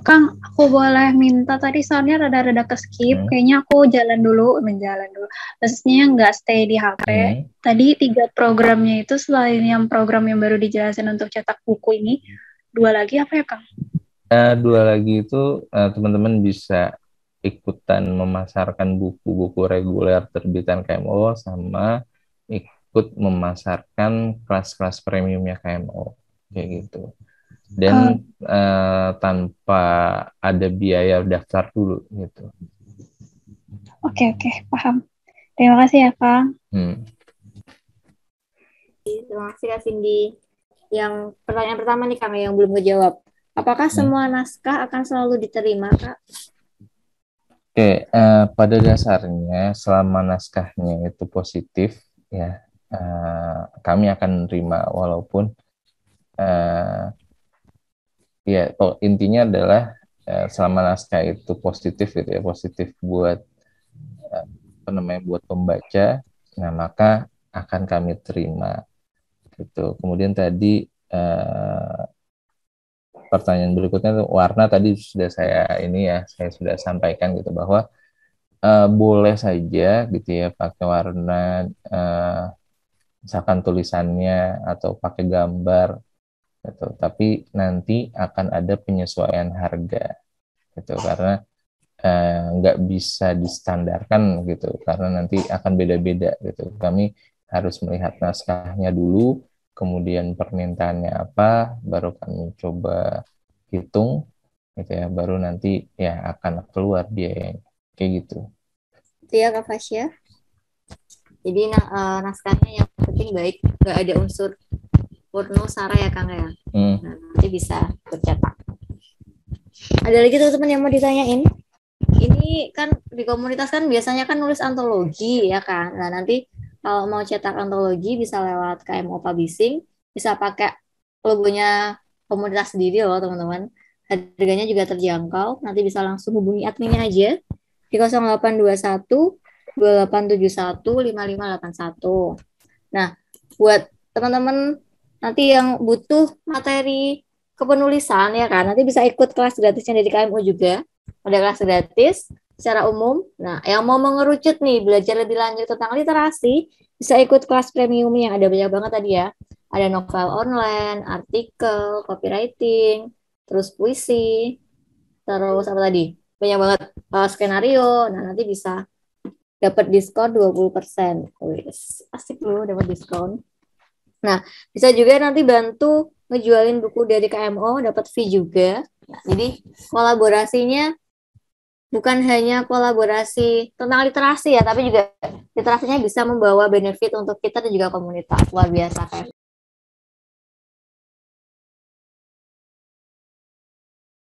Speaker 6: Kang, aku boleh minta tadi soalnya rada-rada ke skip, kayaknya aku menjalan dulu. Maksudnya nggak stay di HP. Tadi 3 programnya itu selain yang program yang baru dijelasin untuk cetak buku ini, 2 lagi apa ya Kang?
Speaker 8: 2 lagi itu teman-teman bisa ikutan memasarkan buku-buku reguler terbitan KMO, sama ikut memasarkan kelas-kelas premiumnya KMO kayak gitu. Dan tanpa ada biaya daftar dulu gitu.
Speaker 6: Oke, paham. Terima kasih ya Kang.
Speaker 2: Terima kasih Kak Cindy. Yang pertanyaan pertama nih Kang yang belum ngejawab. Apakah semua naskah akan selalu diterima Kak?
Speaker 8: Oke, pada dasarnya selama naskahnya itu positif ya, kami akan menerima, walaupun intinya adalah selama naskah itu positif gitu ya, positif buat buat pembaca, nah maka akan kami terima gitu. Kemudian tadi pertanyaan berikutnya warna, tadi sudah saya sudah sampaikan gitu, bahwa boleh saja gitu ya pakai warna, misalkan tulisannya atau pakai gambar gitu, tapi nanti akan ada penyesuaian harga gitu, karena nggak bisa distandarkan gitu, karena nanti akan beda-beda gitu. Kami harus melihat naskahnya dulu, kemudian permintaannya apa, baru kami coba hitung gitu ya, baru nanti ya akan keluar biayanya kayak gitu.
Speaker 2: Itu ya Kak Fasya. Jadi naskahnya yang penting baik, nggak ada unsur porno sara ya Kang ya. Nah, nanti bisa tercetak. Ada lagi teman-teman yang mau ditanyain? Ini kan di komunitas kan biasanya kan nulis antologi ya Kang. Nah nanti Kalau mau cetak antologi bisa lewat KMO Publishing, bisa pakai logonya komunitas sendiri loh teman-teman. Harganya juga terjangkau, nanti bisa langsung hubungi adminnya aja di 0821 2871 5581. Nah, buat teman-teman nanti yang butuh materi kepenulisan ya kan, nanti bisa ikut kelas gratisnya dari KMU juga. Ada kelas gratis secara umum. Nah, yang mau mengerucut nih, belajar lebih lanjut tentang literasi, bisa ikut kelas premium yang ada banyak banget tadi ya. Ada novel online, artikel, copywriting, terus puisi, terus apa tadi? Banyak banget skenario. Nah, nanti bisa dapat diskon 20%. Wis, asik loh dapat diskon. Nah, bisa juga nanti bantu ngejualin buku dari KMO, dapat fee juga. Nah, jadi kolaborasinya bukan hanya kolaborasi tentang literasi ya, tapi juga literasinya bisa membawa benefit untuk kita dan juga komunitas. Luar biasa, kayak